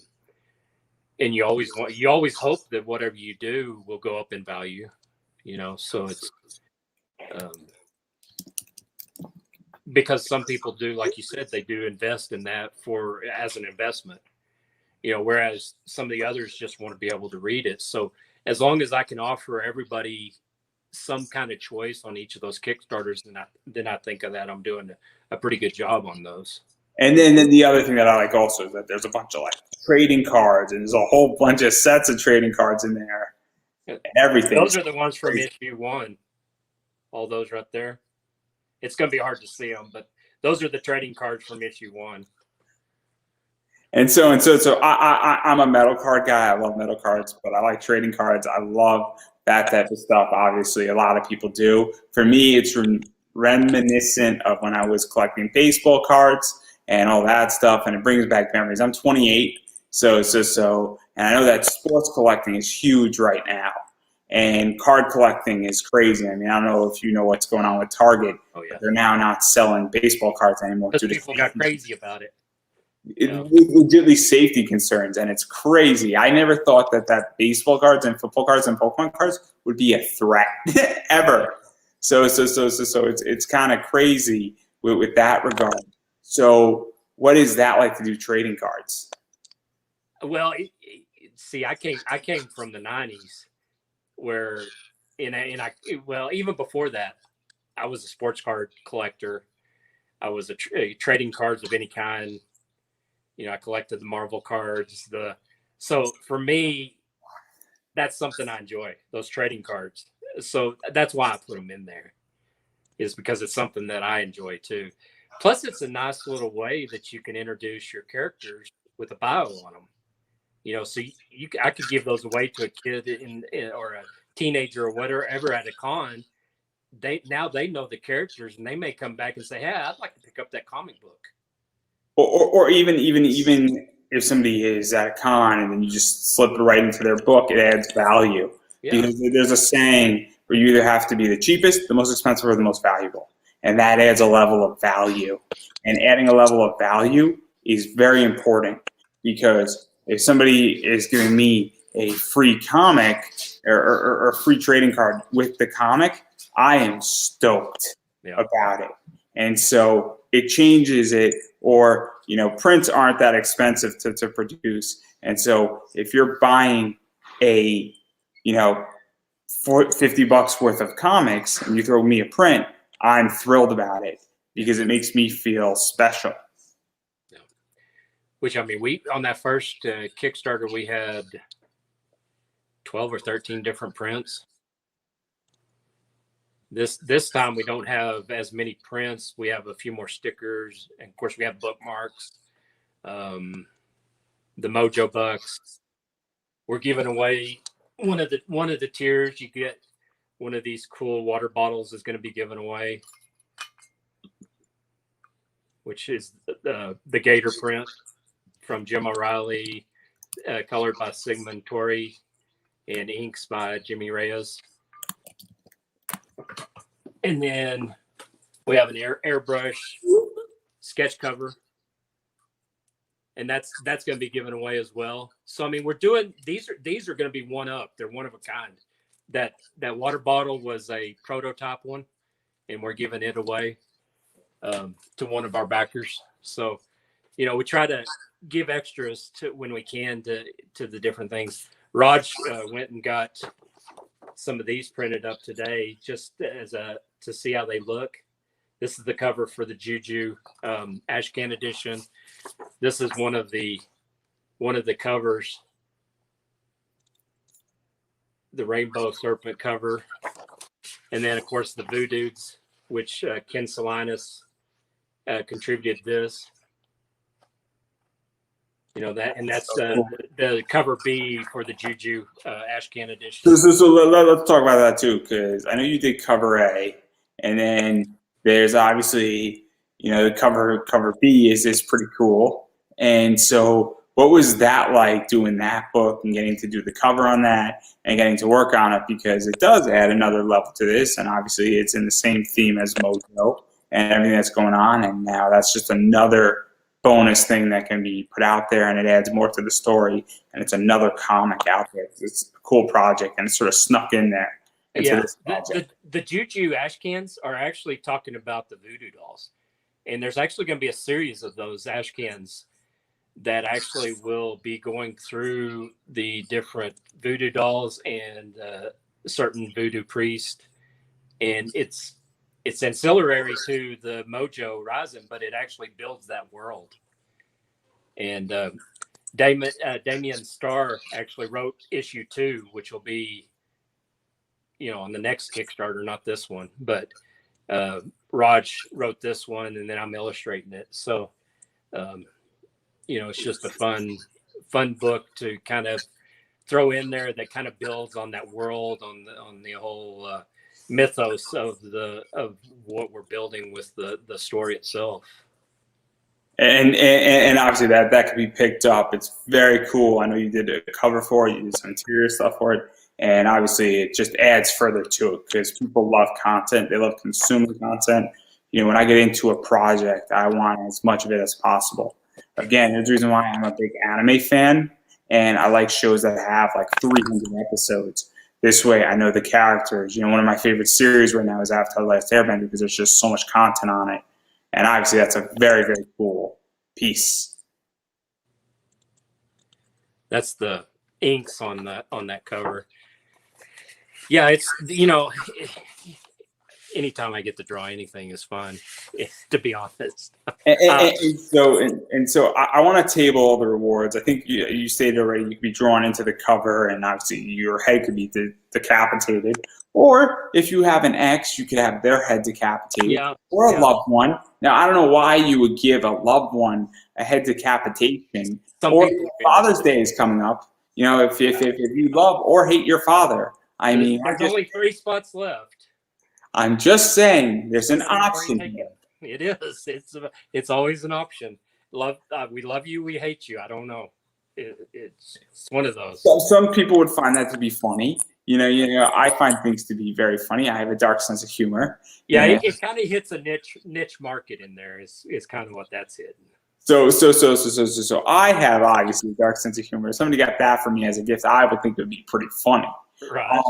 And you always hope that whatever you do will go up in value, so it's because some people do, like you said, they do invest in that as an investment, whereas some of the others just want to be able to read it. So as long as I can offer everybody some kind of choice on each of those Kickstarters, then I think of that I'm doing a pretty good job on those. And then the other thing that I like also is that there's a bunch of like trading cards, and there's a whole bunch of sets of trading cards in there. everything. Those are the ones from issue 1. All those right there. It's going to be hard to see them, but those are the trading cards from issue 1. And so I'm a metal card guy. I love metal cards, but I like trading cards. I love that type of stuff. Obviously, a lot of people do. For me, it's reminiscent of when I was collecting baseball cards and all that stuff, and it brings back memories. I'm 28, and I know that sports collecting is huge right now, and card collecting is crazy. I mean, I don't know if you know what's going on with Target. Oh yeah, but they're now not selling baseball cards anymore. Because people got crazy about it. Legitimately safety concerns, and it's crazy. I never thought that baseball cards and football cards and Pokemon cards would be a threat ever. So it's kind of crazy with that regard. So what is that like to do trading cards? Well, see, I came from the '90s, where even before that, I was a sports card collector. I was trading cards of any kind. I collected the Marvel cards. So for me, that's something I enjoy, those trading cards. So that's why I put them in there, is because it's something that I enjoy too. Plus, it's a nice little way that you can introduce your characters with a bio on them. So I could give those away to a kid or a teenager or whatever at a con. They know the characters, and they may come back and say, "Hey, I'd like to pick up that comic book." Or even if somebody is at a con and then you just slip it right into their book, it adds value. Yeah. Because there's a saying where you either have to be the cheapest, the most expensive, or the most valuable. And that adds a level of value. And adding a level of value is very important, because if somebody is giving me a free comic or a free trading card with the comic, I am stoked about it. And so it changes it, or prints aren't that expensive to produce. And so if you're buying a for $50 worth of comics and you throw me a print, I'm thrilled about it, because it makes me feel special. Yeah. Which, I mean, we on that first Kickstarter, we had 12 or 13 different prints. This time we don't have as many prints. We have a few more stickers, and of course we have bookmarks, the Mojo Bucks. We're giving away one of the tiers. You get one of these cool water bottles is going to be given away, which is the Gator print from Jim O'Reilly, colored by Sigmund Torrey, and inks by Jimmy Reyes. And then we have an airbrush sketch cover, and that's going to be given away as well. So I mean, we're doing these are going to be one up. They're one of a kind. That water bottle was a prototype one, and we're giving it away to one of our backers. So we try to give extras to when we can to the different things. Raj went and got some of these printed up today, just to see how they look. This is the cover for the Juju Ashcan edition. This is one of the covers, the Rainbow Serpent cover, and then of course the Voodoo's, which Ken Salinas contributed this. That's the cover B for the Juju Ashcan edition. So let's talk about that too, because I know you did cover A, and then there's obviously the cover B is pretty cool. And so what was that like, doing that book and getting to do the cover on that and getting to work on it, because it does add another level to this, and obviously it's in the same theme as Mojo and everything that's going on, and now that's just another bonus thing that can be put out there, and it adds more to the story, and it's another comic out there. It's a cool project, and it's sort of snuck in there into this project. The Juju Ashcans are actually talking about the Voodoo dolls, and there's actually going to be a series of those Ashcans that actually will be going through the different Voodoo dolls and certain Voodoo priest, and it's ancillary to the Mojo Rising, but it actually builds that world. And Damien Starr actually wrote issue 2, which will be on the next Kickstarter, not this one, but Raj wrote this one, and then I'm illustrating it. So, it's just a fun book to kind of throw in there that kind of builds on that world, on the whole mythos of what we're building with the story itself. And obviously that could be picked up. It's very cool. I know you did a cover for it, you did some interior stuff for it, and obviously it just adds further to it because people love content. They love consuming content. When I get into a project, I want as much of it as possible. Again, there's a reason why I'm a big anime fan, and I like shows that have like 300 episodes. This way, I know the characters. One of my favorite series right now is Avatar: The Last Airbender because there's just so much content on it, and obviously that's a very, very cool piece. That's the inks on that cover. Yeah, it's anytime I get to draw anything is fun, to be honest. And so I want to table all the rewards. I think you stated already you could be drawn into the cover, and obviously your head could be decapitated. Or if you have an ex, you could have their head decapitated, or a loved one. Now, I don't know why you would give a loved one a head decapitation. Or Father's Day is coming up. If you love or hate your father, there's only 3 spots left. I'm just saying, there's an option here. It is. It's always an option. We love you. We hate you. I don't know. It's one of those. Some people would find that to be funny. I find things to be very funny. I have a dark sense of humor. Yeah, it kind of hits a niche market in there. Is kind of what that's hitting. So I have obviously a dark sense of humor. If somebody got that for me as a gift, I would think it would be pretty funny. Right.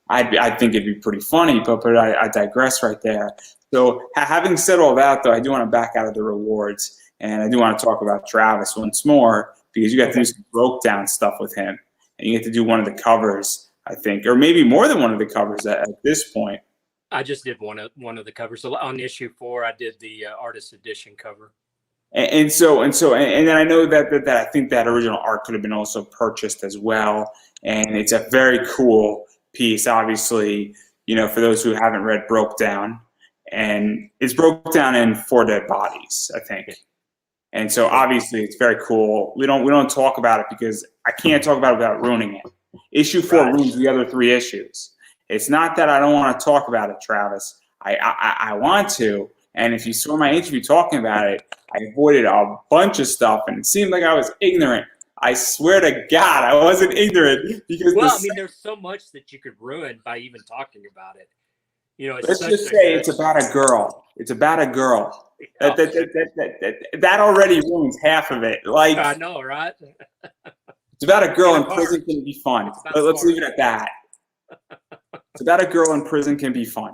I think it'd be pretty funny, but I digress right there. So having said all that, though, I do want to back out of the rewards, and I do want to talk about Travis once more because you got to do some broke down stuff with him, and you get to do one of the covers, I think, or maybe more than one of the covers at this point. I just did one of the covers. So on issue 4, I did the artist edition cover. And then I know that I think that original art could have been also purchased as well, and it's a very cool piece, obviously, for those who haven't read Broke Down, and it's broke down in 4 dead bodies, I think. And so obviously it's very cool. We don't talk about it because I can't talk about it without ruining it. Issue 4 ruins the other 3 issues. It's not that I don't want to talk about it, Travis. I want to, and if you saw my interview talking about it, I avoided a bunch of stuff, and it seemed like I was ignorant. I swear to God, I wasn't ignorant because. Well, there's so much that you could ruin by even talking about it. Let's just say it's about a girl. It's about a girl. That already ruins half of it. Like I know, right? It's about a girl in prison can be fun. But let's leave it at that. It's about a girl in prison can be fun.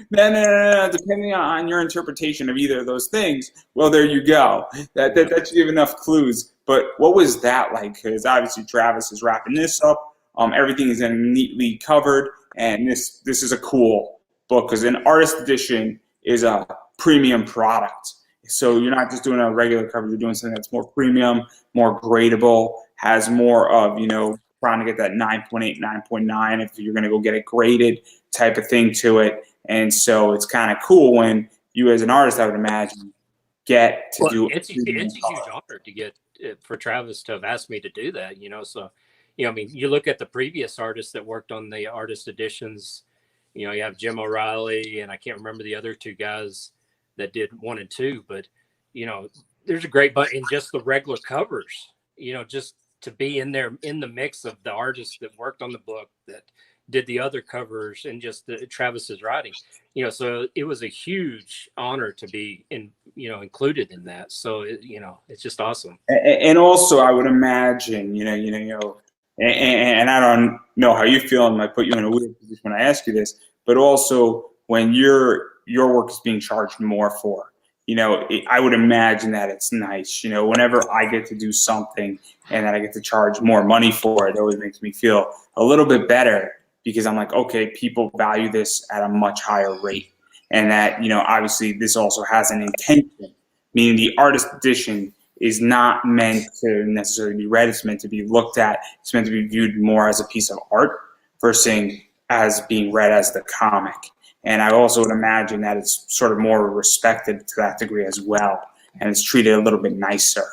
Then depending on your interpretation of either of those things, well, there you go. That should give enough clues. But what was that like? Because obviously Travis is wrapping this up. Everything is neatly covered, and this is a cool book because an artist edition is a premium product. So you're not just doing a regular cover; you're doing something that's more premium, more gradable, has more of trying to get that 9.8, 9.9 if you're going to go get it graded type of thing to it. And so it's kind of cool when you, as an artist, I would imagine, get to do. It's a huge honor to get for Travis to have asked me to do that. So you look at the previous artists that worked on the artist editions. You have Jim O'Reilly, and I can't remember the other 2 guys that did 1 and 2. But there's a great bunch in just the regular covers. Just to be in there in the mix of the artists that worked on the book that did the other covers and just Travis's writing, so it was a huge honor to be included in that. So it's just awesome. And also I would imagine, and I don't know how you feel, and I put you in a weird position when I ask you this, but also when your work is being charged more for, I would imagine that it's nice, whenever I get to do something and that I get to charge more money for it, it always makes me feel a little bit better because I'm like, okay, people value this at a much higher rate. And that, obviously this also has an intention, meaning the artist edition is not meant to necessarily be read. It's meant to be looked at. It's meant to be viewed more as a piece of art. versus as being read as the comic. And I also would imagine that it's sort of more respected to that degree as well, and it's treated a little bit nicer,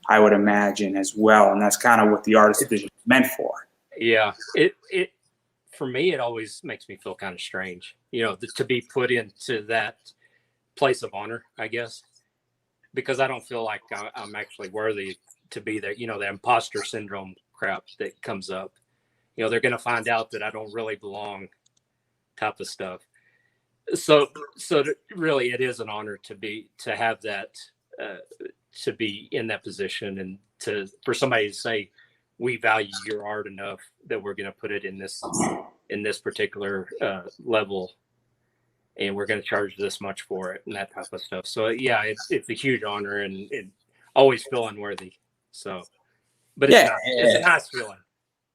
I would imagine, as well. And that's kind of what the artist edition is meant for. Yeah, it for me, it always makes me feel kind of strange, to be put into that place of honor, I guess, because I don't feel like I'm actually worthy to be there. The imposter syndrome crap that comes up. They're going to find out that I don't really belong, type of stuff. So really, it is an honor to have that, to be in that position, and for somebody to say, we value your art enough that we're going to put it in this particular level, and we're going to charge this much for it, and that type of stuff. So yeah, it's a huge honor, and it always feel unworthy. So, but it's a nice feeling.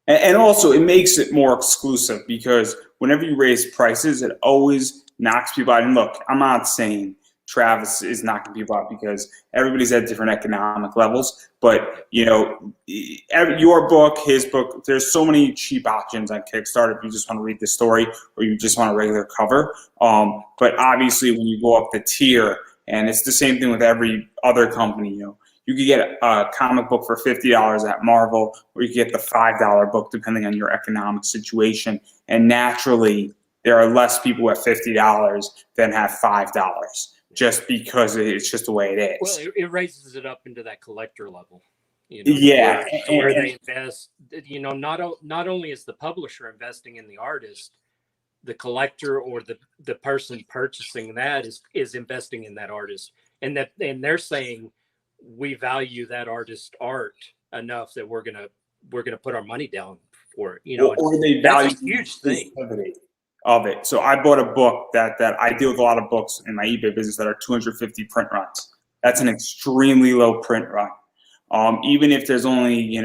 And also, it makes it more exclusive, because whenever you raise prices, it always knocks people out. And look, I'm not saying Travis is knocking people out, because everybody's at different economic levels. But, your book, his book, there's so many cheap options on Kickstarter if you just want to read the story or you just want a regular cover. But obviously, when you go up the tier, and it's the same thing with every other company, you could get a comic book for $50 at Marvel, or you could get the $5 book, depending on your economic situation. And naturally, there are less people at $50 than have $5, just because it's just the way it is. Well, it raises it up into that collector level. Yeah, where they invest. Not only is the publisher investing in the artist, the collector or the person purchasing that is investing in that artist, and they're saying, we value that artist's art enough that we're gonna put our money down for it. Or they value that's a huge thing of it. So I bought a book that I deal with a lot of books in my eBay business that are 250 print runs. That's an extremely low print run. Even if there's only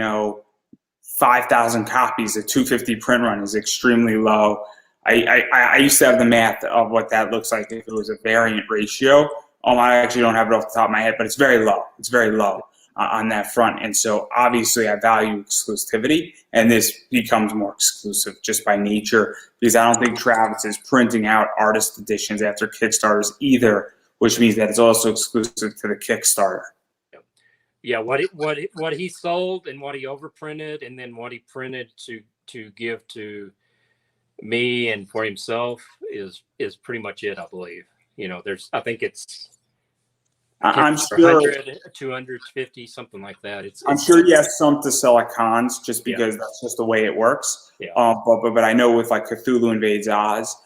5,000 copies, a 250 print run is extremely low. I used to have the math of what that looks like if it was a variant ratio. I actually don't have it off the top of my head, but it's very low. It's very low on that front. And so obviously I value exclusivity, and this becomes more exclusive just by nature, because I don't think Travis is printing out artist editions after Kickstarters either, which means that it's also exclusive to the Kickstarter. Yeah, what he sold and what he overprinted, and then what he printed to give to me and for himself is pretty much it, I believe. I think it's, I'm sure 100, 250, something like that. I'm sure he has some to sell at cons, just because that's just the way it works. Yeah. But I know with like Cthulhu Invades Oz,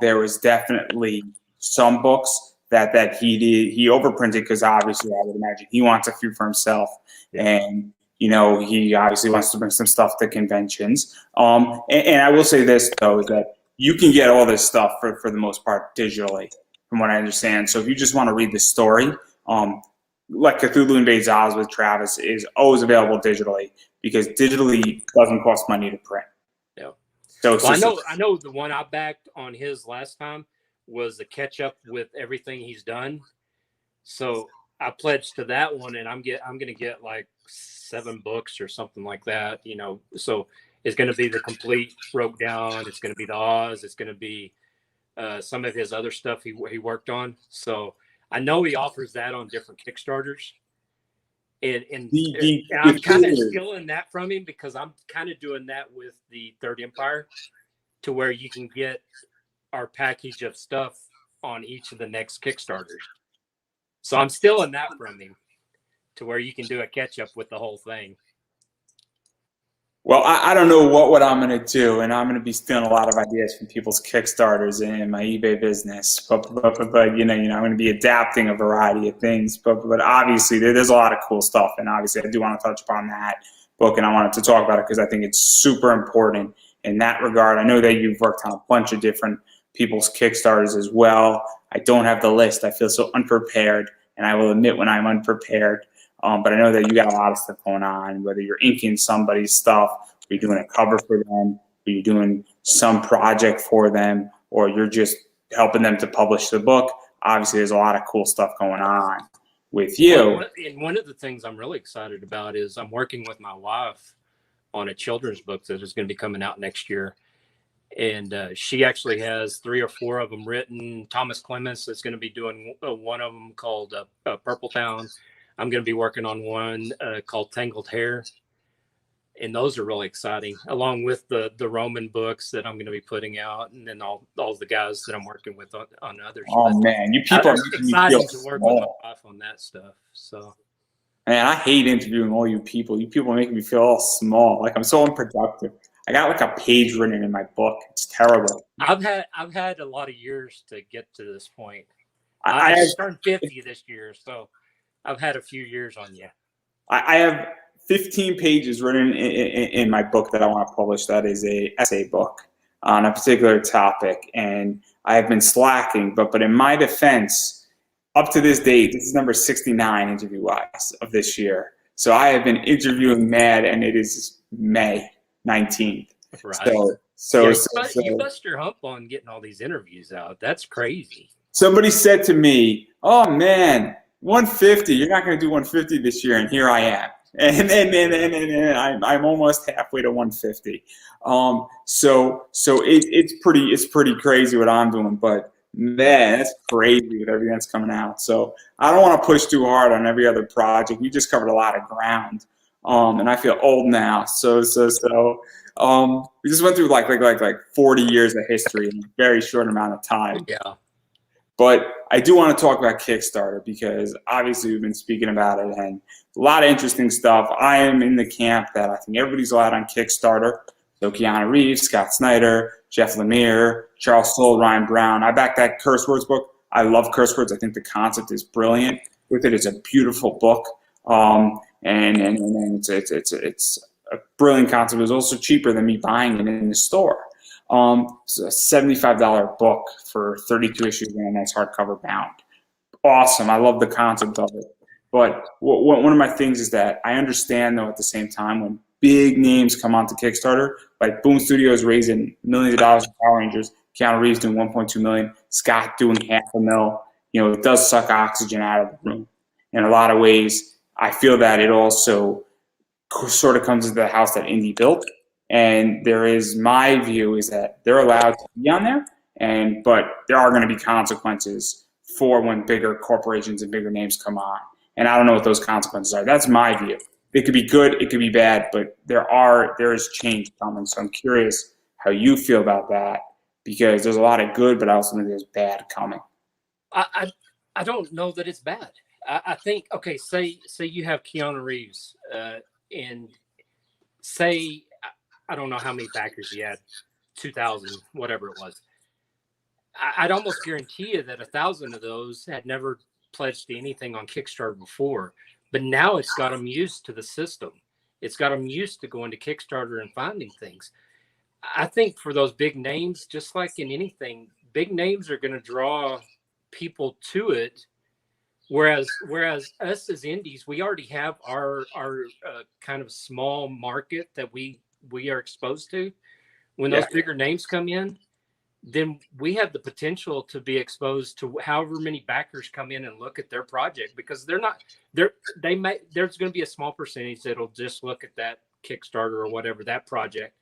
there was definitely some books that he overprinted, because obviously I would imagine he wants a few for himself, and he obviously wants to bring some stuff to conventions. And I will say this though, is that you can get all this stuff for the most part digitally, from what I understand. So if you just want to read the story, like Cthulhu Invades Oz with Travis is always available digitally, because digitally doesn't cost money to print. Yeah. So I know the one I backed on his last time was the catch up with everything he's done. So I pledged to that one, and I'm going to get like 7 books or something like that. So it's going to be the complete broke down. It's going to be the Oz. It's going to be some of his other stuff he worked on. So I know he offers that on different Kickstarters, and I'm kind of stealing that from him, because I'm kind of doing that with the Third Empire, to where you can get our package of stuff on each of the next Kickstarters. So I'm stealing that from him, to where you can do a catch up with the whole thing. Well, I don't know what I'm going to do, and I'm going to be stealing a lot of ideas from people's Kickstarters in my eBay business. But I'm going to be adapting a variety of things. But obviously, there's a lot of cool stuff, and obviously, I do want to touch upon that book, and I wanted to talk about it because I think it's super important in that regard. I know that you've worked on a bunch of different people's Kickstarters as well. I don't have the list. I feel so unprepared, and I will admit when I'm unprepared. But I know that you got a lot of stuff going on, whether you're inking somebody's stuff, or you're doing a cover for them, or you're doing some project for them, or you're just helping them to publish the book. Obviously, there's a lot of cool stuff going on with you. And one of the things I'm really excited about is I'm working with my wife on a children's book that is going to be coming out next year. And she actually has 3 or 4 of them written. Thomas Clements is going to be doing one of them called Purple Town. I'm going to be working on one called Tangled Hair. And those are really exciting, along with the Roman books that I'm going to be putting out, and then all the guys that I'm working with on others. Oh, but man, you people are it's making me feel exciting to work with my small. wife on that stuff. So, Man, I hate interviewing all you people. You people make me feel all small. Like I'm so unproductive. I got like a page written in my book. It's terrible. I've had a lot of years to get to this point. I I have just turned 50 this year, so I've had a few years on you. I have 15 pages written in my book that I want to publish. That is a essay book on a particular topic, and I have been slacking. But in my defense, up to this date, this is number 69 interview wise of this year. So I have been interviewing mad, and it is May 19th. Right. You bust your hump on getting all these interviews out. That's crazy. Somebody said to me, "Oh man, 150. You're not going to do 150 this year," and here I am. And I'm almost halfway to 150. So it's pretty crazy what I'm doing, but man, that's crazy with everything that's coming out. So I don't want to push too hard on every other project. We just covered a lot of ground, and I feel old now. So we just went through like 40 years of history in a very short amount of time. Yeah. But I do want to talk about Kickstarter because obviously we've been speaking about it and a lot of interesting stuff. I am in the camp that I think everybody's allowed on Kickstarter. So Keanu Reeves, Scott Snyder, Jeff Lemire, Charles Soule, Ryan Brown. I back that curse words book. I love curse words. I think the concept is brilliant. With it, it's a beautiful book, and it's a brilliant concept. It was also cheaper than me buying it in the store. It's a $75 book for 32 issues and a nice hardcover bound. Awesome. I love the concept of it. But one of my things is that I understand, though, at the same time, when big names come onto Kickstarter, like Boom Studios raising millions of dollars in Power Rangers, Keanu Reeves doing 1.2 million, Scott doing $500,000, it does suck oxygen out of the room. In a lot of ways, I feel that it also sort of comes into the house that Indy built. And my view is that they're allowed to be on there, but there are going to be consequences for when bigger corporations and bigger names come on. And I don't know what those consequences are. That's my view. It could be good, it could be bad, but there is change coming. So I'm curious how you feel about that, because there's a lot of good, but I also think there's bad coming. I don't know that it's bad. I think, okay, say you have Keanu Reeves, and say, I don't know how many backers he had, 2,000, whatever it was. I'd almost guarantee you that 1,000 of those had never pledged to anything on Kickstarter before, but now it's got them used to the system. It's got them used to going to Kickstarter and finding things. I think for those big names, just like in anything, big names are going to draw people to it. Whereas us as indies, we already have our kind of small market that we are exposed to. When those bigger names come in, then we have the potential to be exposed to however many backers come in and look at their project, because there's going to be a small percentage that'll just look at that Kickstarter or whatever, that project.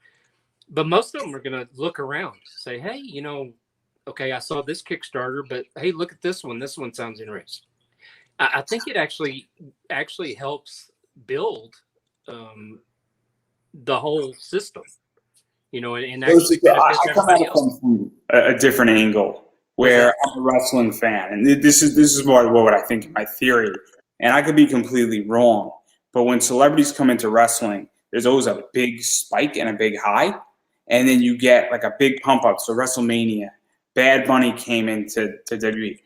But most of them are going to look around, say, hey, okay, I saw this Kickstarter, but hey, look at this one. This one sounds interesting. I think it actually helps build the whole system, and actually I come at it from a different angle, where I'm a wrestling fan, and this is more what I think in my theory, and I could be completely wrong. But when celebrities come into wrestling, there's always a big spike and a big high, and then you get like a big pump up. So WrestleMania, Bad Bunny came into WWE.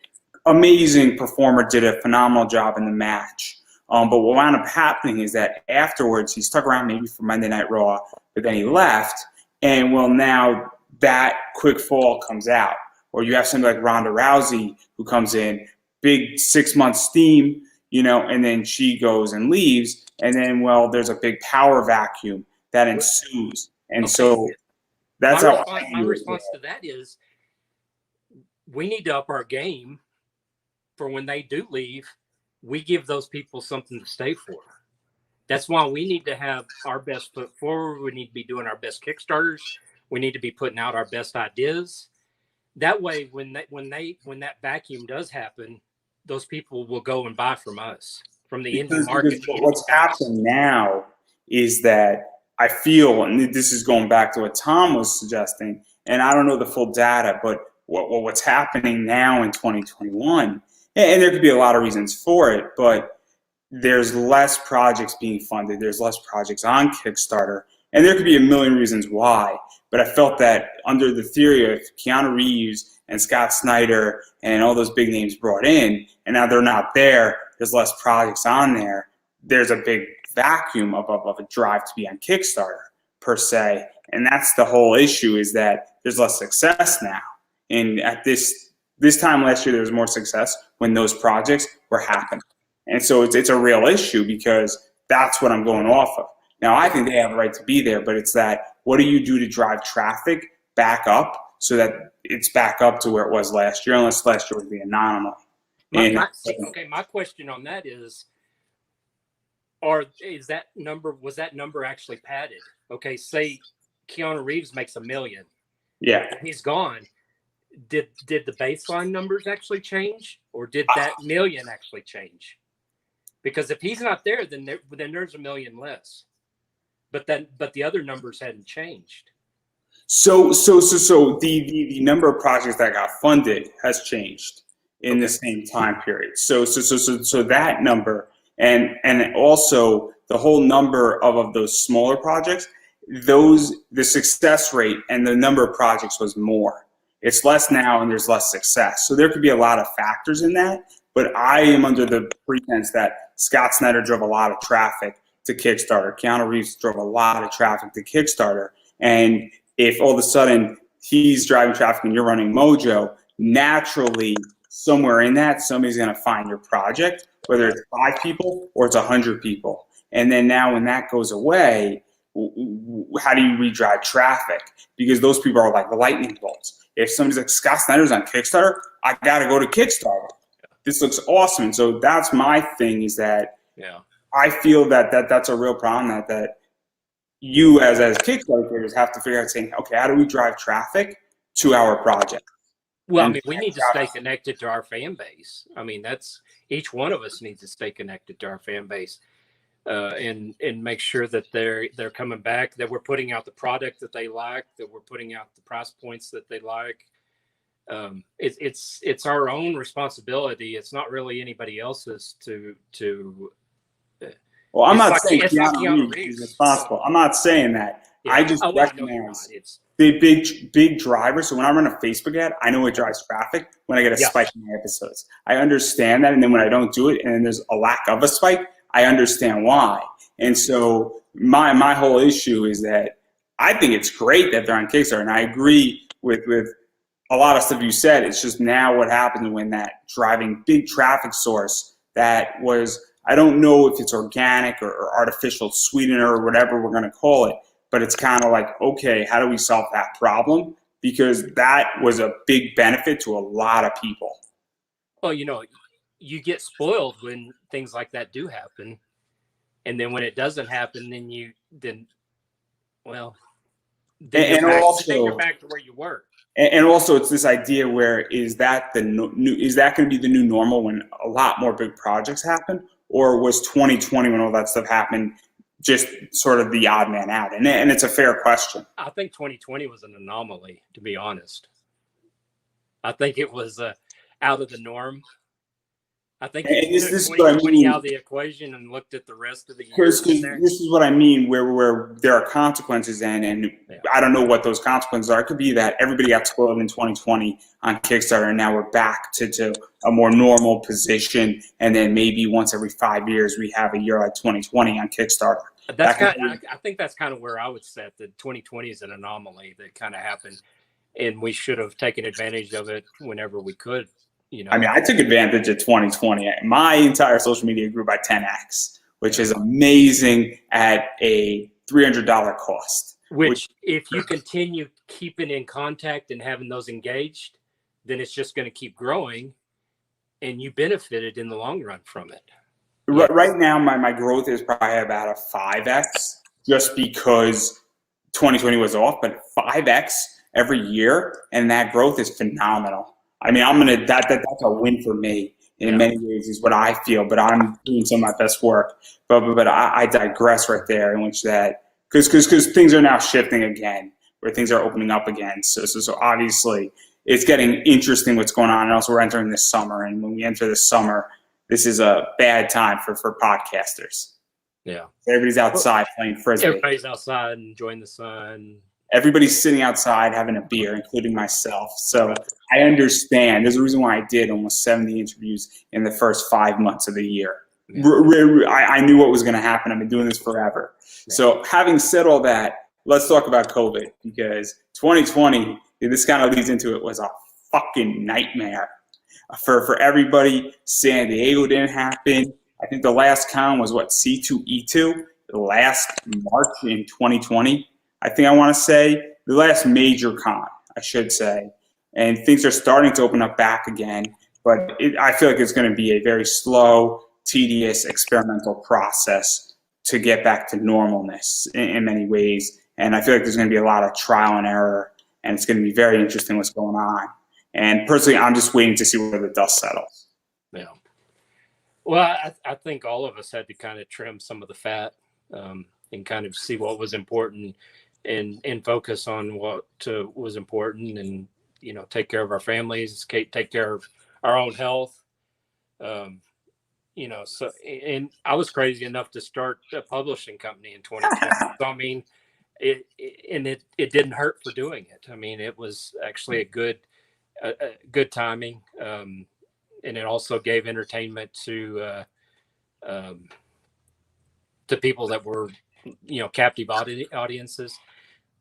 Amazing performer, did a phenomenal job in the match. But what wound up happening is that afterwards he stuck around maybe for Monday Night Raw, but then he left. And now that quick fall comes out. Or you have somebody like Ronda Rousey who comes in, big 6-month steam, and then she goes and leaves. And then, there's a big power vacuum that ensues. And so that's my response to that is, we need to up our game for when they do leave. We give those people something to stay for. That's why we need to have our best foot forward. We need to be doing our best Kickstarters. We need to be putting out our best ideas. That way, when that vacuum does happen, those people will go and buy from us, from the indie market. Because what's happening now is that I feel, and this is going back to what Tom was suggesting, and I don't know the full data, but what's happening now in 2021, and there could be a lot of reasons for it, but there's less projects being funded, there's less projects on Kickstarter, and there could be a million reasons why. But I felt that under the theory of Keanu Reeves and Scott Snyder and all those big names brought in, and now they're not there, there's less projects on there, there's a big vacuum of a drive to be on Kickstarter, per se. And that's the whole issue, is that there's less success now. And at this time last year, there was more success when those projects were happening. And so it's a real issue, because that's what I'm going off of. Now, I think they have a right to be there, but it's that, what do you do to drive traffic back up so that it's back up to where it was last year, unless last year was the anomaly? My question on that is, was that number actually padded? Okay, say Keanu Reeves makes $1 million. Yeah. He's gone. Did the baseline numbers actually change, or did that million actually change? Because if he's not there, then there's $1 million less. But the other numbers hadn't changed. So the number of projects that got funded has changed in the same time period. So that number, and also the whole number of those smaller projects, the success rate and the number of projects was more. It's less now, and there's less success. So there could be a lot of factors in that, but I am under the pretense that Scott Snyder drove a lot of traffic to Kickstarter. Keanu Reeves drove a lot of traffic to Kickstarter. And if all of a sudden he's driving traffic and you're running Mojo, naturally somewhere in that, somebody's going to find your project, whether it's 5 people or it's 100 people. And then now when that goes away, how do you redrive traffic? Because those people are like the lightning bolts. If somebody's like, Scott Snyder's on Kickstarter, I got to go to Kickstarter. This looks awesome. And so that's my thing, is that I feel that's a real problem that you as Kickstarter creators have to figure out, saying, okay, how do we drive traffic to our project? Well, I mean, we need to stay connected to our fan base. I mean, that's, each one of us needs to stay connected to our fan base, and make sure that they're coming back, that we're putting out the product that they like, that we're putting out the price points that they like. It's our own responsibility. It's not really anybody else's to. Well, I'm not saying Keanu Reeves is responsible. I'm not saying that. Yeah. I just recognize the big driver. So when I run a Facebook ad, I know it drives traffic when I get a spike in my episodes. I understand that, and then when I don't do it, and then there's a lack of a spike, I understand why. And so my whole issue is that I think it's great that they're on Kickstarter, and I agree with a lot of stuff you said. It's just now what happens when that driving big traffic source that was, I don't know if it's organic or artificial sweetener or whatever we're going to call it, but it's kind of like, okay, how do we solve that problem? Because that was a big benefit to a lot of people. Well, you get spoiled when things like that do happen. And then when it doesn't happen, then you're back to where you were. And also, it's this idea where is that going to be the new normal when a lot more big projects happen? Or was 2020, when all that stuff happened, just sort of the odd man out? And it's a fair question. I think 2020 was an anomaly, to be honest. I think it was out of the norm. I think this is what I mean. Out of the equation and looked at the rest of the year. This is what I mean, where there are consequences, and I don't know what those consequences are. It could be that everybody got spoiled in 2020 on Kickstarter, and now we're back to a more normal position, and then maybe once every 5 years we have a year like 2020 on Kickstarter. I think that's kind of where I would set that 2020 is an anomaly that kind of happened, and we should have taken advantage of it whenever we could. I mean, I took advantage of 2020. My entire social media grew by 10x, which is amazing at a $300 cost. Which, if you continue keeping in contact and having those engaged, then it's just going to keep growing, and you benefited in the long run from it. Right now, my growth is probably about a 5x, just because 2020 was off, but 5x every year, and that growth is phenomenal. I mean, that's a win for me in many ways, is what I feel. But I'm doing some of my best work. But I digress right there, in which that because things are now shifting again, where things are opening up again. So obviously it's getting interesting what's going on. And also we're entering this summer, and when we enter this summer, this is a bad time for podcasters. Yeah. Everybody's outside playing frisbee. Everybody's outside enjoying the sun. Everybody's sitting outside having a beer, including myself. So I understand. There's a reason why I did almost 70 interviews in the first 5 months of the year. I knew what was going to happen. I've been doing this forever. So having said all that, let's talk about COVID, because 2020, this kind of leads into it, was a fucking nightmare for everybody. San Diego didn't happen. I think the last con was C2E2, the last March in 2020. I think I want to say the last major con, I should say. And things are starting to open up back again, but I feel like it's going to be a very slow, tedious, experimental process to get back to normalness in many ways. And I feel like there's going to be a lot of trial and error, and it's going to be very interesting what's going on. And personally, I'm just waiting to see where the dust settles. Yeah. Well, I think all of us had to kind of trim some of the fat and kind of see what was important and focus on what was important, and, you know, take care of our families, take care of our own health. You know, so, and I was crazy enough to start a publishing company in 2020. So, I mean, it didn't hurt for doing it. I mean, it was actually a good timing. And it also gave entertainment to people that were, you know, captive audiences.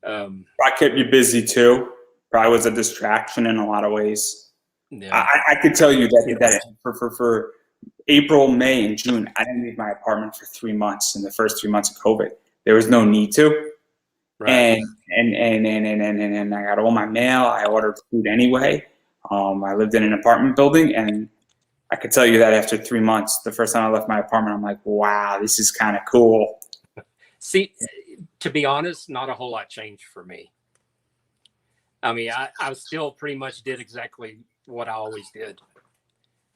I kept you busy too. Probably was a distraction in a lot of ways. Yeah. I could tell you that for April, May, and June, I didn't leave my apartment for 3 months in the first 3 months of COVID. There was no need to. Right. And I got all my mail. I ordered food anyway. I lived in an apartment building, and I could tell you that after 3 months, the first time I left my apartment, I'm like, wow, this is kind of cool. See, to be honest, not a whole lot changed for me. I mean, I still pretty much did exactly what I always did.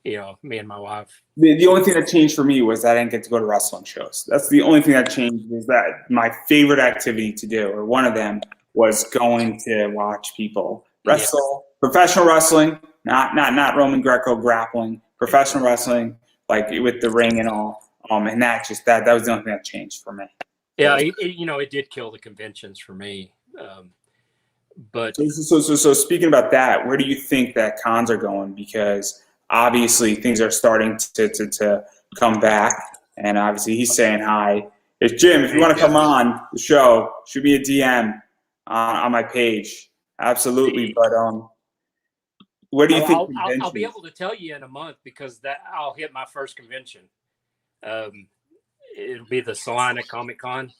You know, me and my wife. The only thing that changed for me was that I didn't get to go to wrestling shows. That's the only thing that changed, was that my favorite activity to do, or one of them, was going to watch people wrestle. Yeah. Professional wrestling, not Roman Greco grappling, professional wrestling, like with the ring and all. And that was the only thing that changed for me. Yeah, it did kill the conventions for me. But so speaking about that, where do you think that cons are going? Because obviously things are starting to come back, and obviously he's saying hi. If Jim, if you want to come on the show, shoot me a DM on my page. Absolutely. But what do you think? I'll be able to tell you in a month, because I'll hit my first convention. It'll be the Salina Comic Con,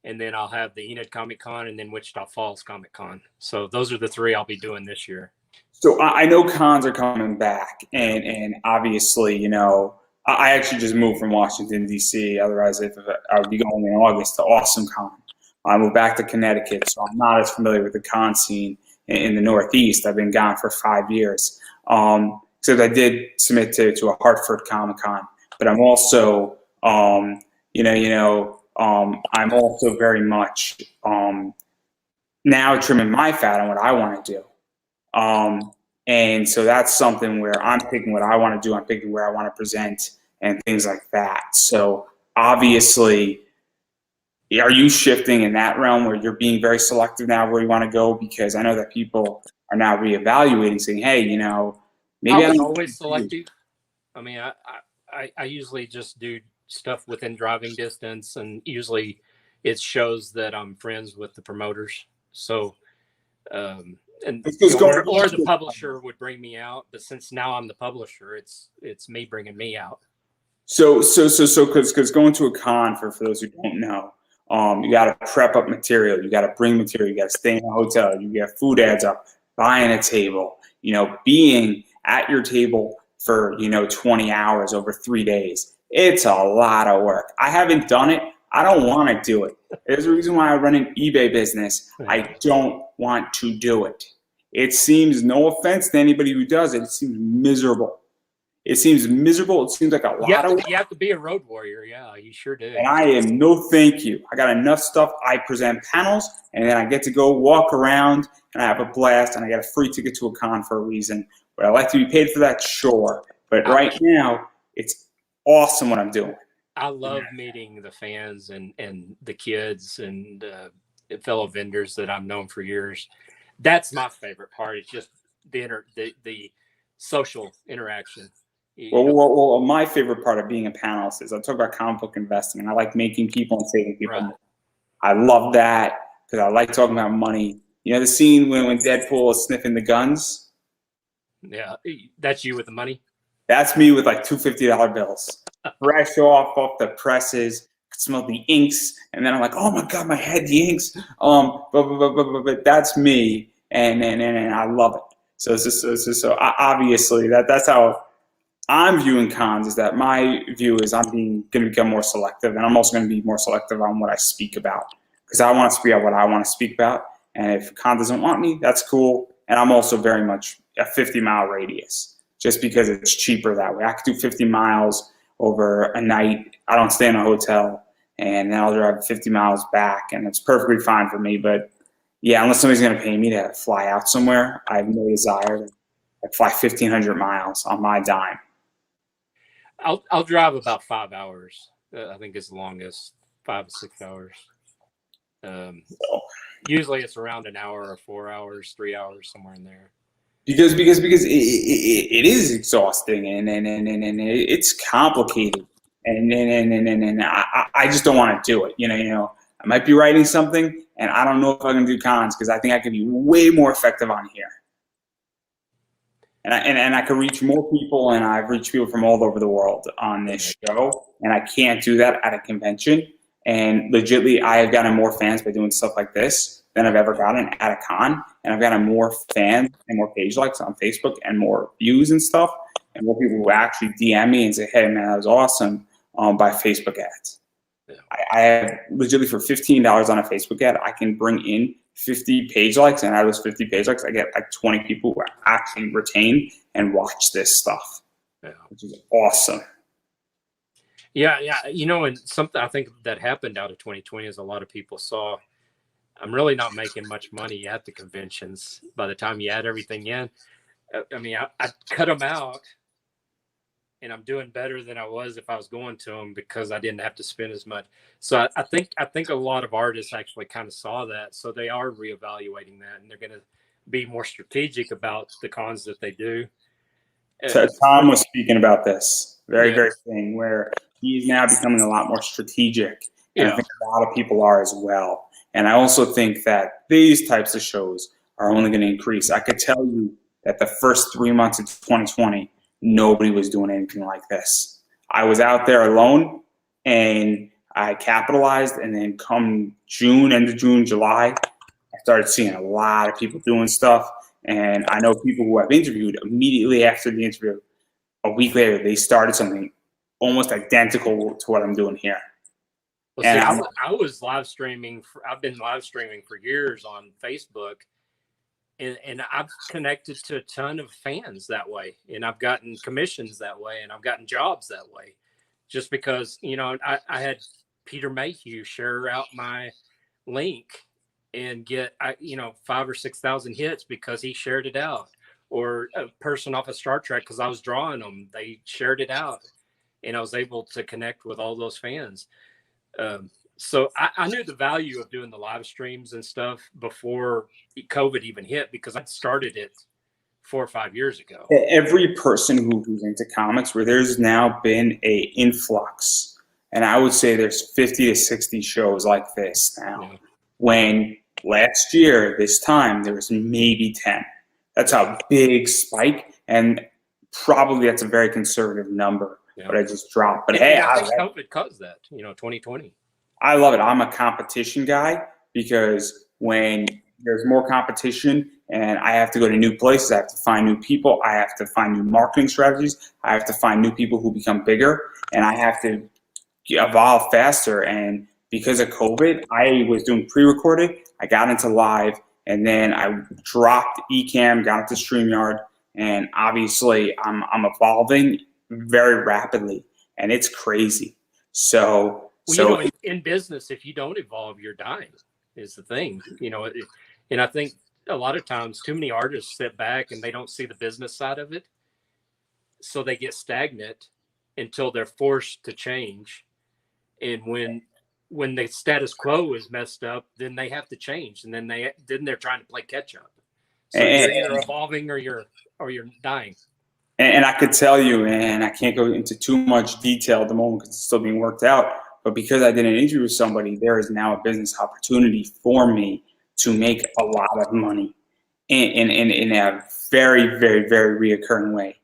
and then I'll have the Enid Comic Con, and then Wichita Falls Comic Con. So those are the three I'll be doing this year. So I know cons are coming back, and obviously, you know, I actually just moved from Washington, D.C. Otherwise, I would be going in August to Awesome Con. I moved back to Connecticut, so I'm not as familiar with the con scene in the Northeast. I've been gone for 5 years. Except I did submit to a Hartford Comic Con, but I'm also, I'm also very much now trimming my fat on what I want to do. And so that's something where I'm picking what I want to do. I'm picking where I want to present and things like that. So obviously, are you shifting in that realm where you're being very selective now where you want to go? Because I know that people are now reevaluating, saying, hey, you know, maybe I'm always selective. I mean, I usually just do stuff within driving distance, and usually it shows that I'm friends with the promoters. So, or the publisher would bring me out, but since now I'm the publisher, it's me bringing me out. So, because going to a con, for those who don't know, you got to prep up material, you got to bring material, you got to stay in a hotel, you get food ads up, buying a table, you know, being at your table for 20 hours over 3 days. It's a lot of work. I haven't done it. I don't want to do it. There's a reason why I run an eBay business. I don't want to do it. It seems, no offense to anybody who does it, it seems miserable. It seems miserable. It seems like a lot of work. You have to be a road warrior. Yeah, you sure do. And I am no thank you. I got enough stuff. I present panels, and then I get to go walk around, and I have a blast, and I got a free ticket to a con for a reason. Would I like to be paid for that? Sure. But right now, it's awesome what I'm doing. I love meeting the fans and the kids and fellow vendors that I've known for years. That's my favorite part. It's just the social interaction. Well, my favorite part of being a panelist is I talk about comic book investing, and I like making people and saving people. Right. I love that because I like talking about money. You know the scene when Deadpool is sniffing the guns? Yeah, that's you with the money? That's me with like $250 bills. Fresh off the presses, smell the inks, and then I'm like, oh my God, my head, the inks. But that's me, and I love it. So obviously that's how I'm viewing cons, is that my view is I'm going to become more selective, and I'm also going to be more selective on what I speak about, because I want to speak about what I want to speak about, and if con doesn't want me, that's cool. And I'm also very much a 50-mile radius, just because it's cheaper that way. I could do 50 miles over a night. I don't stay in a hotel, and then I'll drive 50 miles back, and it's perfectly fine for me. But yeah, unless somebody's going to pay me to fly out somewhere, I have no desire to fly 1,500 miles on my dime. I'll drive about 5 hours. I think it's the longest, 5 to 6 hours. Usually it's around an hour or 4 hours, 3 hours, somewhere in there. Because it is exhausting and it's complicated and I just don't want to do it. You know, I might be writing something and I don't know if I can do cons because I think I could be way more effective on here. And I could reach more people, and I've reached people from all over the world on this show, and I can't do that at a convention. And legitimately, I have gotten more fans by doing stuff like this than I've ever gotten at a con, and I've gotten more fans and more page likes on Facebook and more views and stuff, and more people who actually DM me and say, hey, man, that was awesome, by Facebook ads. Yeah. I have legitimately for $15 on a Facebook ad, I can bring in 50 page likes, and out of those 50 page likes, I get like 20 people who actually retain and watch this stuff, which is awesome. Yeah. You know, and something I think that happened out of 2020 is a lot of people saw, I'm really not making much money at the conventions. By the time you add everything in, I mean, I cut them out, and I'm doing better than I was if I was going to them because I didn't have to spend as much. So I think a lot of artists actually kind of saw that. So they are reevaluating that, and they're going to be more strategic about the cons that they do. So Tom was speaking about this very thing where he's now becoming a lot more strategic. And I think a lot of people are as well. And I also think that these types of shows are only going to increase. I could tell you that the first 3 months of 2020, nobody was doing anything like this. I was out there alone, and I capitalized, and then come June, end of June, July, I started seeing a lot of people doing stuff, and I know people who I've interviewed immediately after the interview, a week later, they started something almost identical to what I'm doing here. Well, see, I was live streaming. I've been live streaming for years on Facebook. And I've connected to a ton of fans that way, and I've gotten commissions that way, and I've gotten jobs that way, just because, you know, I had Peter Mayhew share out my link and get, 5,000 or 6,000 hits because he shared it out, or a person off of Star Trek, because I was drawing them, they shared it out, and I was able to connect with all those fans. So I knew the value of doing the live streams and stuff before COVID even hit, because I started it 4 or 5 years ago. Every person who's into comics, where there's now been a influx, and I would say there's 50 to 60 shows like this now. Yeah. When last year, this time, there was maybe 10. That's a big spike, and probably that's a very conservative number, but I just dropped. But hey, I think COVID caused that, 2020. I love it. I'm a competition guy, because when there's more competition and I have to go to new places, I have to find new people, I have to find new marketing strategies, I have to find new people who become bigger, and I have to evolve faster and because of COVID, I was doing pre-recorded, I got into live, and then I dropped Ecamm, got into StreamYard, and obviously I'm evolving very rapidly, and it's crazy. So, Well, in business, if you don't evolve, you're dying, is the thing, and I think a lot of times too many artists sit back and they don't see the business side of it. So they get stagnant until they're forced to change. And when the status quo is messed up, then they have to change. And then they're trying to play catch up. So you're either evolving or you're dying. And I could tell you, and I can't go into too much detail at the moment because it's still being worked out, but because I did an interview with somebody, there is now a business opportunity for me to make a lot of money in a very, very, very reoccurring way.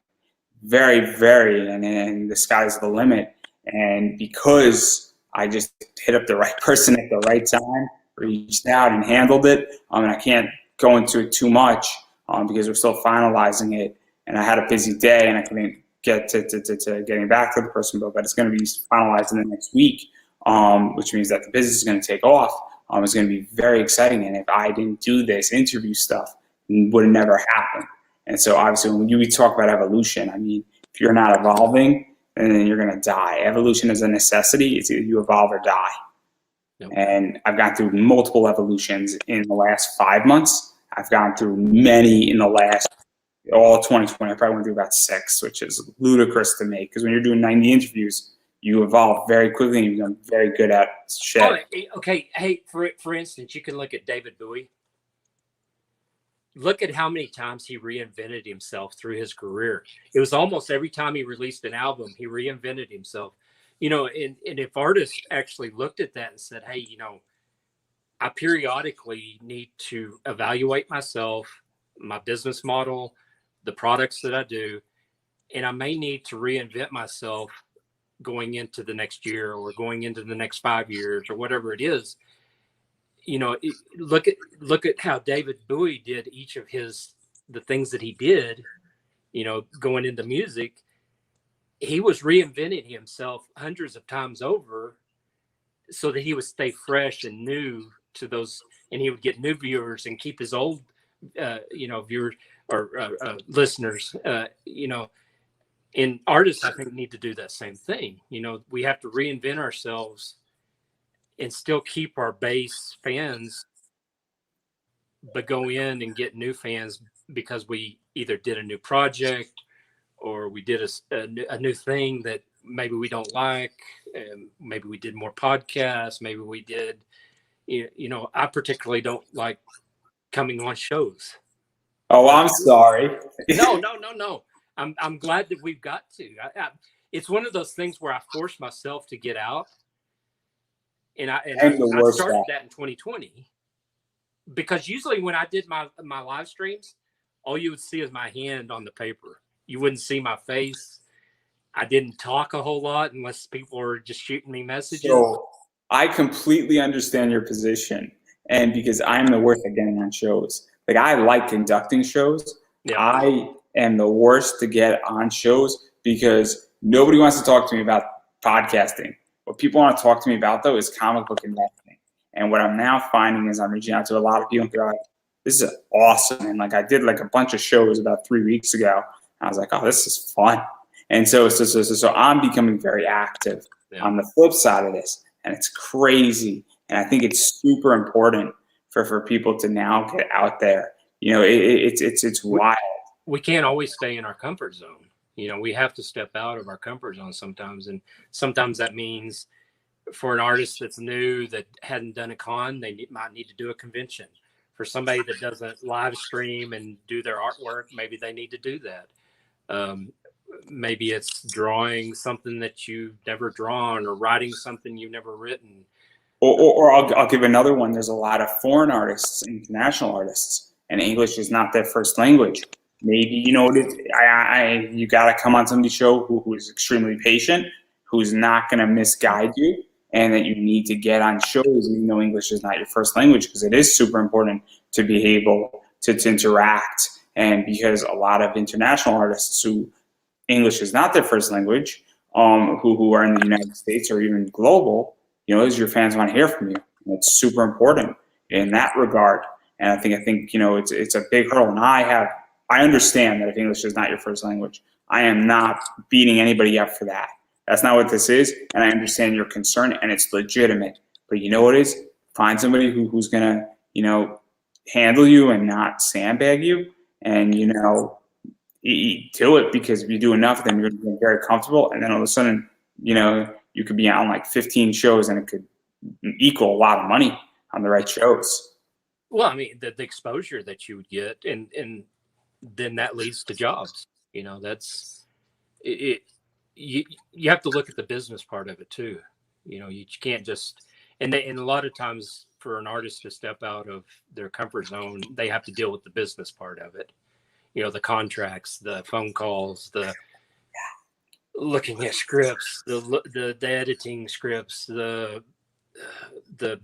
Very, very, and the sky's the limit. And because I just hit up the right person at the right time, reached out and handled it, and I can't go into it too much because we're still finalizing it. And I had a busy day and I couldn't get to getting back to the person, but it's going to be finalized in the next week, which means that the business is going to take off. It's going to be very exciting. And if I didn't do this interview stuff, it would have never happened. And so obviously when we talk about evolution, I mean, if you're not evolving, then you're going to die. Evolution is a necessity. It's either you evolve or die. Yep. And I've gone through multiple evolutions in the last 5 months. I've gone through many in the last, all 2020. I probably went through about 6, which is ludicrous to me. Because when you're doing 90 interviews, you evolve very quickly and you become very good at shit. Oh, okay. Hey, for instance, you can look at David Bowie. Look at how many times he reinvented himself through his career. It was almost every time he released an album, he reinvented himself. And if artists actually looked at that and said, hey, I periodically need to evaluate myself, my business model, the products that I do, and I may need to reinvent myself going into the next year or going into the next 5 years or whatever it is. Look at how David Bowie did each of the things that he did, going into music. He was reinventing himself hundreds of times over so that he would stay fresh and new to those, and he would get new viewers and keep his old, viewers or listeners, and artists, I think, need to do that same thing. We have to reinvent ourselves and still keep our base fans, but go in and get new fans because we either did a new project or we did a new thing that maybe we don't like. Maybe we did more podcasts. Maybe we did, I particularly don't like coming on shows. Oh, I'm sorry. No. I'm glad that we've got to. It's one of those things where I force myself to get out. And I started that in 2020 because usually when I did my live streams, all you would see is my hand on the paper. You wouldn't see my face. I didn't talk a whole lot unless people were just shooting me messages. So I completely understand your position. And because I'm the worst at getting on shows. Like, I like conducting shows. Yeah. I am the worst to get on shows because nobody wants to talk to me about podcasting. What people want to talk to me about, though, is comic book investing. And what I'm now finding is I'm reaching out to a lot of people and they're like, this is awesome. And I did a bunch of shows about 3 weeks ago. I was like, oh, this is fun. And so I'm becoming very active on the flip side of this. And it's crazy. And I think it's super important for people to now get out there. It's wild. We can't always stay in our comfort zone. We have to step out of our comfort zone sometimes. And sometimes that means for an artist that's new, that hadn't done a con, they might need to do a convention. For somebody that doesn't live stream and do their artwork, maybe they need to do that. Maybe it's drawing something that you've never drawn or writing something you've never written. Or I'll give another one. There's a lot of foreign artists, international artists, and English is not their first language. Maybe, you got to come on somebody's show who is extremely patient, who's not going to misguide you, and that you need to get on shows even though English is not your first language, because it is super important to be able to interact. And because a lot of international artists who English is not their first language, who are in the United States or even global, is your fans want to hear from you. And it's super important in that regard. And I think it's a big hurdle. And I understand that if English is not your first language, I am not beating anybody up for that. That's not what this is. And I understand your concern, and it's legitimate. But you know what it is? Find somebody who's gonna handle you and not sandbag you, and do it, because if you do enough, then you're gonna get very comfortable, and then all of a sudden, you could be on like 15 shows, and it could equal a lot of money on the right shows. Well, I mean, the exposure that you would get, and then that leads to jobs. That's it. You have to look at the business part of it too. You can't just, and a lot of times for an artist to step out of their comfort zone, they have to deal with the business part of it. The contracts, the phone calls, the looking at scripts, the editing scripts, the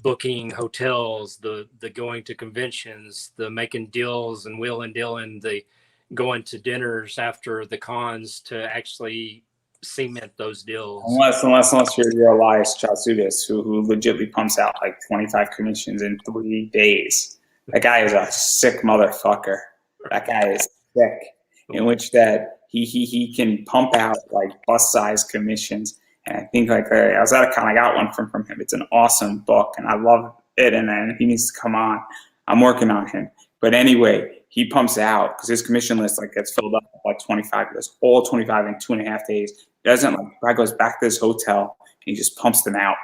booking hotels, the going to conventions, the making deals and wheel and dealing, the going to dinners after the cons to actually cement those deals. Unless you're Elias Chatsudis, who legitimately pumps out like 25 commissions in 3 days. That guy is a sick motherfucker. That guy is sick. In which that he can pump out like bus size commissions. And I think I was at a con, I got one from him. It's an awesome book, and I love it. And he needs to come on. I'm working on him. But anyway, he pumps out because his commission list gets filled up like 25. He does all 25 in 2.5 days. He doesn't he goes back to his hotel and he just pumps them out.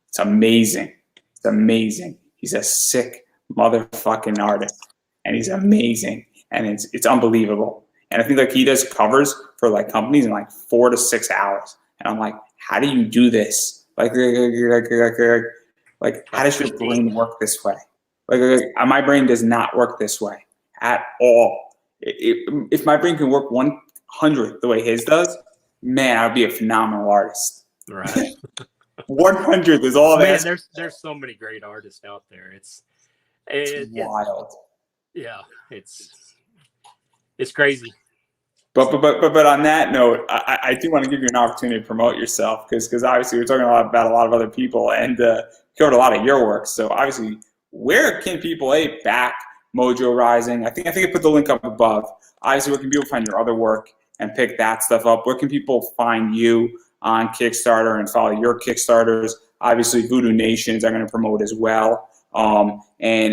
It's amazing. It's amazing. He's a sick motherfucking artist, and he's amazing, and it's unbelievable. And I think he does covers for companies in 4 to 6 hours. And I'm like, how do you do this? How does your brain work this way? My brain does not work this way at all. If my brain can work 100th the way his does, man, I'd be a phenomenal artist. Right. 100th is all that. There's so many great artists out there. It's wild. Yeah, it's crazy. But on that note, I do want to give you an opportunity to promote yourself, because obviously we're talking about a lot of other people, and covered a lot of your work. So obviously, where can people back Mojo Rising? I think I put the link up above. Obviously, where can people find your other work and pick that stuff up? Where can people find you on Kickstarter and follow your Kickstarters? Obviously, Voodoo Nations are going to promote as well, and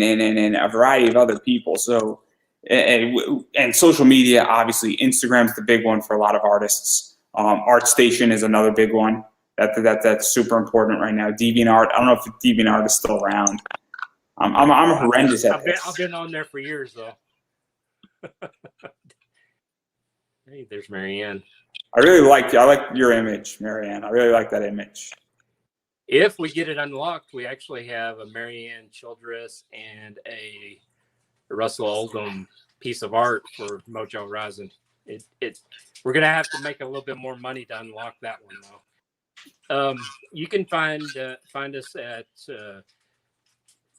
a variety of other people. So. And social media, obviously, Instagram's the big one for a lot of artists. ArtStation is another big one that's super important right now. DeviantArt, I don't know if DeviantArt is still around. I'm horrendous at this. I've been on there for years though. Hey, there's Marianne. I like your image, Marianne. I really like that image. If we get it unlocked, we actually have a Marianne Childress and a Russell Oldham piece of art for Mojo Rising. We're gonna have to make a little bit more money to unlock that one though. You can find us at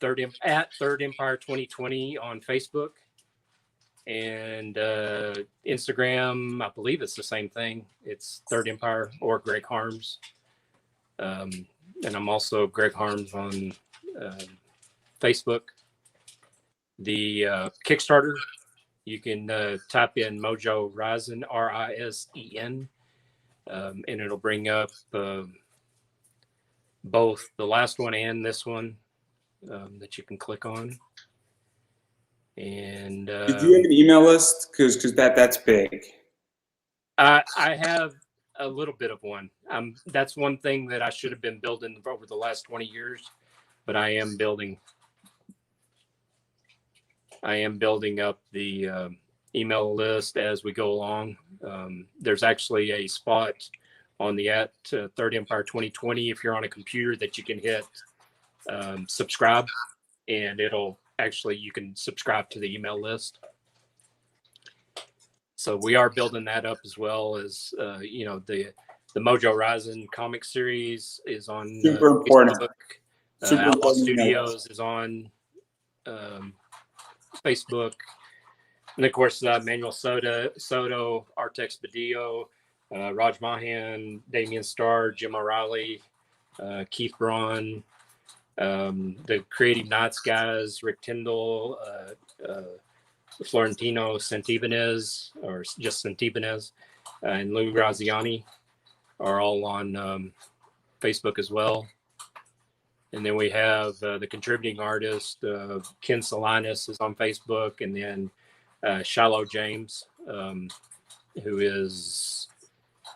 Third Empire 2020 on Facebook, and Instagram. I believe it's the same thing. It's Third Empire or Greg Harms, and I'm also Greg Harms on Facebook. The Kickstarter, you can type in Mojo Risen, Risen, and it'll bring up both the last one and this one that you can click on. And did you have an email list? Because that's big. I have a little bit of one. That's one thing that I should have been building over the last 20 years, but I am building up the email list as we go along. There's actually a spot on the Third Empire 2020 if you're on a computer that you can hit subscribe, and you can subscribe to the email list. So we are building that up, as well as the Mojo Rising comic series is on super important. Outlaw Studios is on Facebook, and of course Manuel Soto, Art Expedillo, Raj Mahan, Damian Starr, Jim O'Reilly, Keith Braun, the Creative Knots guys, Rick Tyndall, Florentino Santibanez, or just Santibanez, and Lou Graziani are all on Facebook as well. And then we have the contributing artist, Ken Salinas is on Facebook, and then Shiloh James, who is,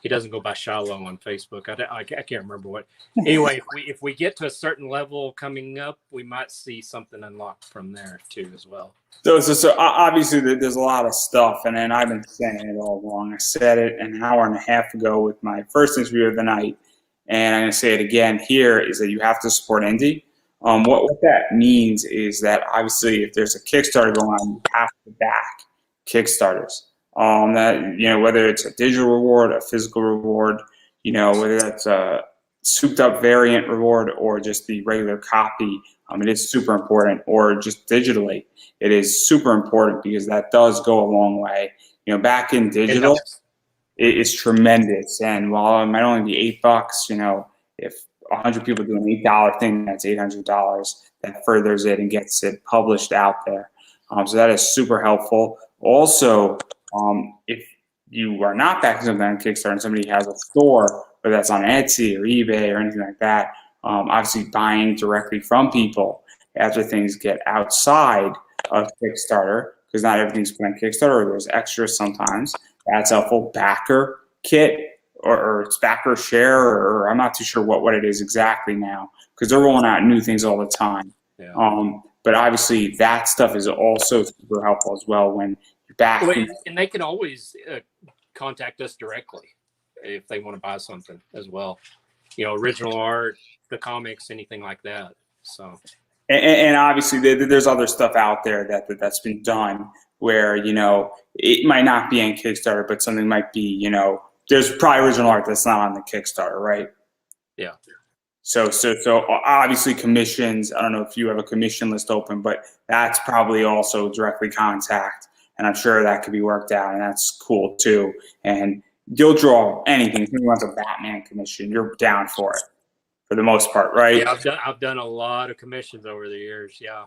he doesn't go by Shiloh on Facebook. I can't remember what. Anyway, if we get to a certain level coming up, we might see something unlocked from there too as well. So obviously there's a lot of stuff, and then I've been saying it all along. I said it an hour and a half ago with my first interview of the night, and I'm going to say it again here, is that you have to support indie. What that means is that obviously if there's a Kickstarter going on, you have to back Kickstarters. That, you know, whether it's a digital reward, a physical reward, you know, whether that's a souped up variant reward or just the regular copy, it is super important, or just digitally. It is super important because that does go a long way. You know, back in digital, it is tremendous. And while it might only be $8, you know, if 100 people do an $8 thing, that's $800 that furthers it and gets it published out there. So that is super helpful. Also, if you are not backing something on Kickstarter and somebody has a store, whether that's on Etsy or eBay or anything like that, obviously buying directly from people after things get outside of Kickstarter, because not everything's put on Kickstarter, there's extras sometimes. That's a full backer kit, or it's backer share, or I'm not too sure what it is exactly now, because they're rolling out new things all the time. Yeah. But obviously that stuff is also super helpful as well when you're backing. And they can always contact us directly if they want to buy something as well. You know, original art, the comics, anything like that. So. And obviously there's other stuff out there that's been done where, you know, it might not be on Kickstarter, but something might be, you know, there's probably original art that's not on the Kickstarter, right? Yeah. So obviously commissions, I don't know if you have a commission list open, but that's probably also directly contact, and I'm sure that could be worked out, and that's cool too. And you'll draw anything. If you want a Batman commission, you're down for it for the most part, right? Yeah, I've done a lot of commissions over the years, yeah.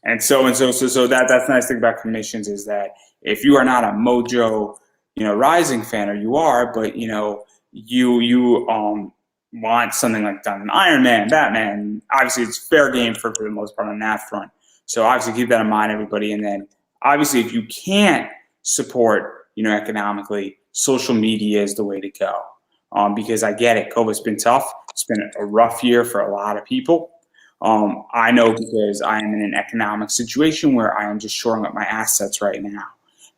And so that's the nice thing about commissions, is that if you are not a Mojo, you know, Rising fan, or you are, but you know, you want something like done, Iron Man, Batman, obviously it's fair game for the most part on that front. So obviously keep that in mind, everybody. And then obviously if you can't support, you know, economically, social media is the way to go. Because I get it, COVID's been tough. It's been a rough year for a lot of people. I know, because I am in an economic situation where I am just shoring up my assets right now.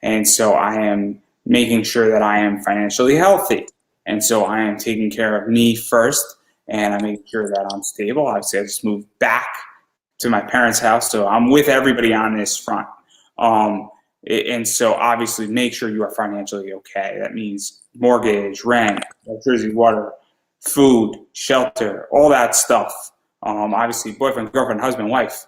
And so I am making sure that I am financially healthy. And so I am taking care of me first, and I'm making sure that I'm stable. Obviously, I just moved back to my parents' house, so I'm with everybody on this front. And so obviously make sure you are financially okay. That means mortgage, rent, electricity, water, food, shelter, all that stuff. Obviously boyfriend, girlfriend, husband, wife,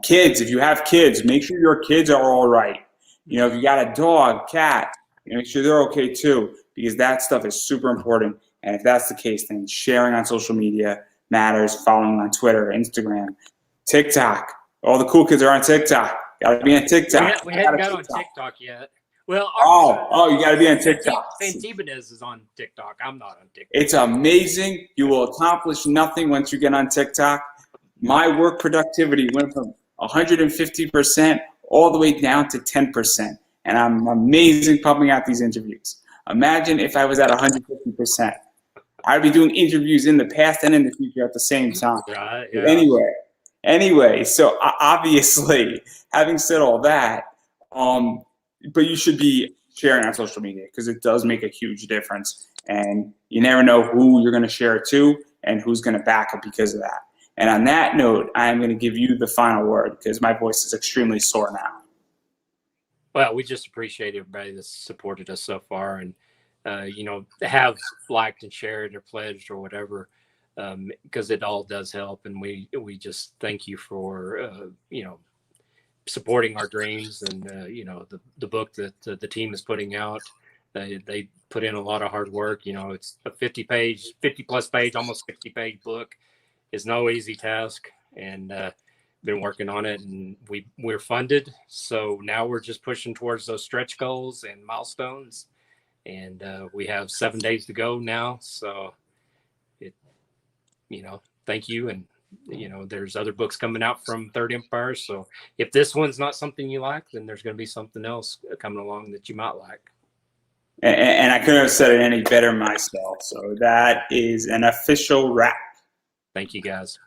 kids. If you have kids, make sure your kids are all right. You know, if you got a dog, cat, make sure they're okay too, because that stuff is super important. And if that's the case, then sharing on social media matters. Following on Twitter, Instagram, TikTok. All the cool kids are on TikTok. Got to be on TikTok. We haven't got on TikTok yet. Well, you got to be on TikTok. Santibanez is on TikTok. I'm not on TikTok. It's amazing. You will accomplish nothing once you get on TikTok. My work productivity went from 150% all the way down to 10%. And I'm amazing pumping out these interviews. Imagine if I was at 150%. I'd be doing interviews in the past and in the future at the same time. Right, yeah. Anyway, so obviously, having said all that, but you should be sharing on social media, because it does make a huge difference. And you never know who you're going to share it to and who's going to back it because of that. And on that note, I'm going to give you the final word, because my voice is extremely sore now. Well, we just appreciate everybody that's supported us so far, and you know, have liked and shared or pledged or whatever, because it all does help. And we just thank you for you know, supporting our dreams, and you know, the book that the team is putting out. They put in a lot of hard work. You know, it's a 50 plus page, almost 60-page book. Is no easy task, and been working on it, and we're funded. So now we're just pushing towards those stretch goals and milestones, and we have 7 days to go now. So thank you. And there's other books coming out from Third Empire. So if this one's not something you like, then there's going to be something else coming along that you might like. And I couldn't have said it any better myself. So that is an official wrap. Thank you, guys.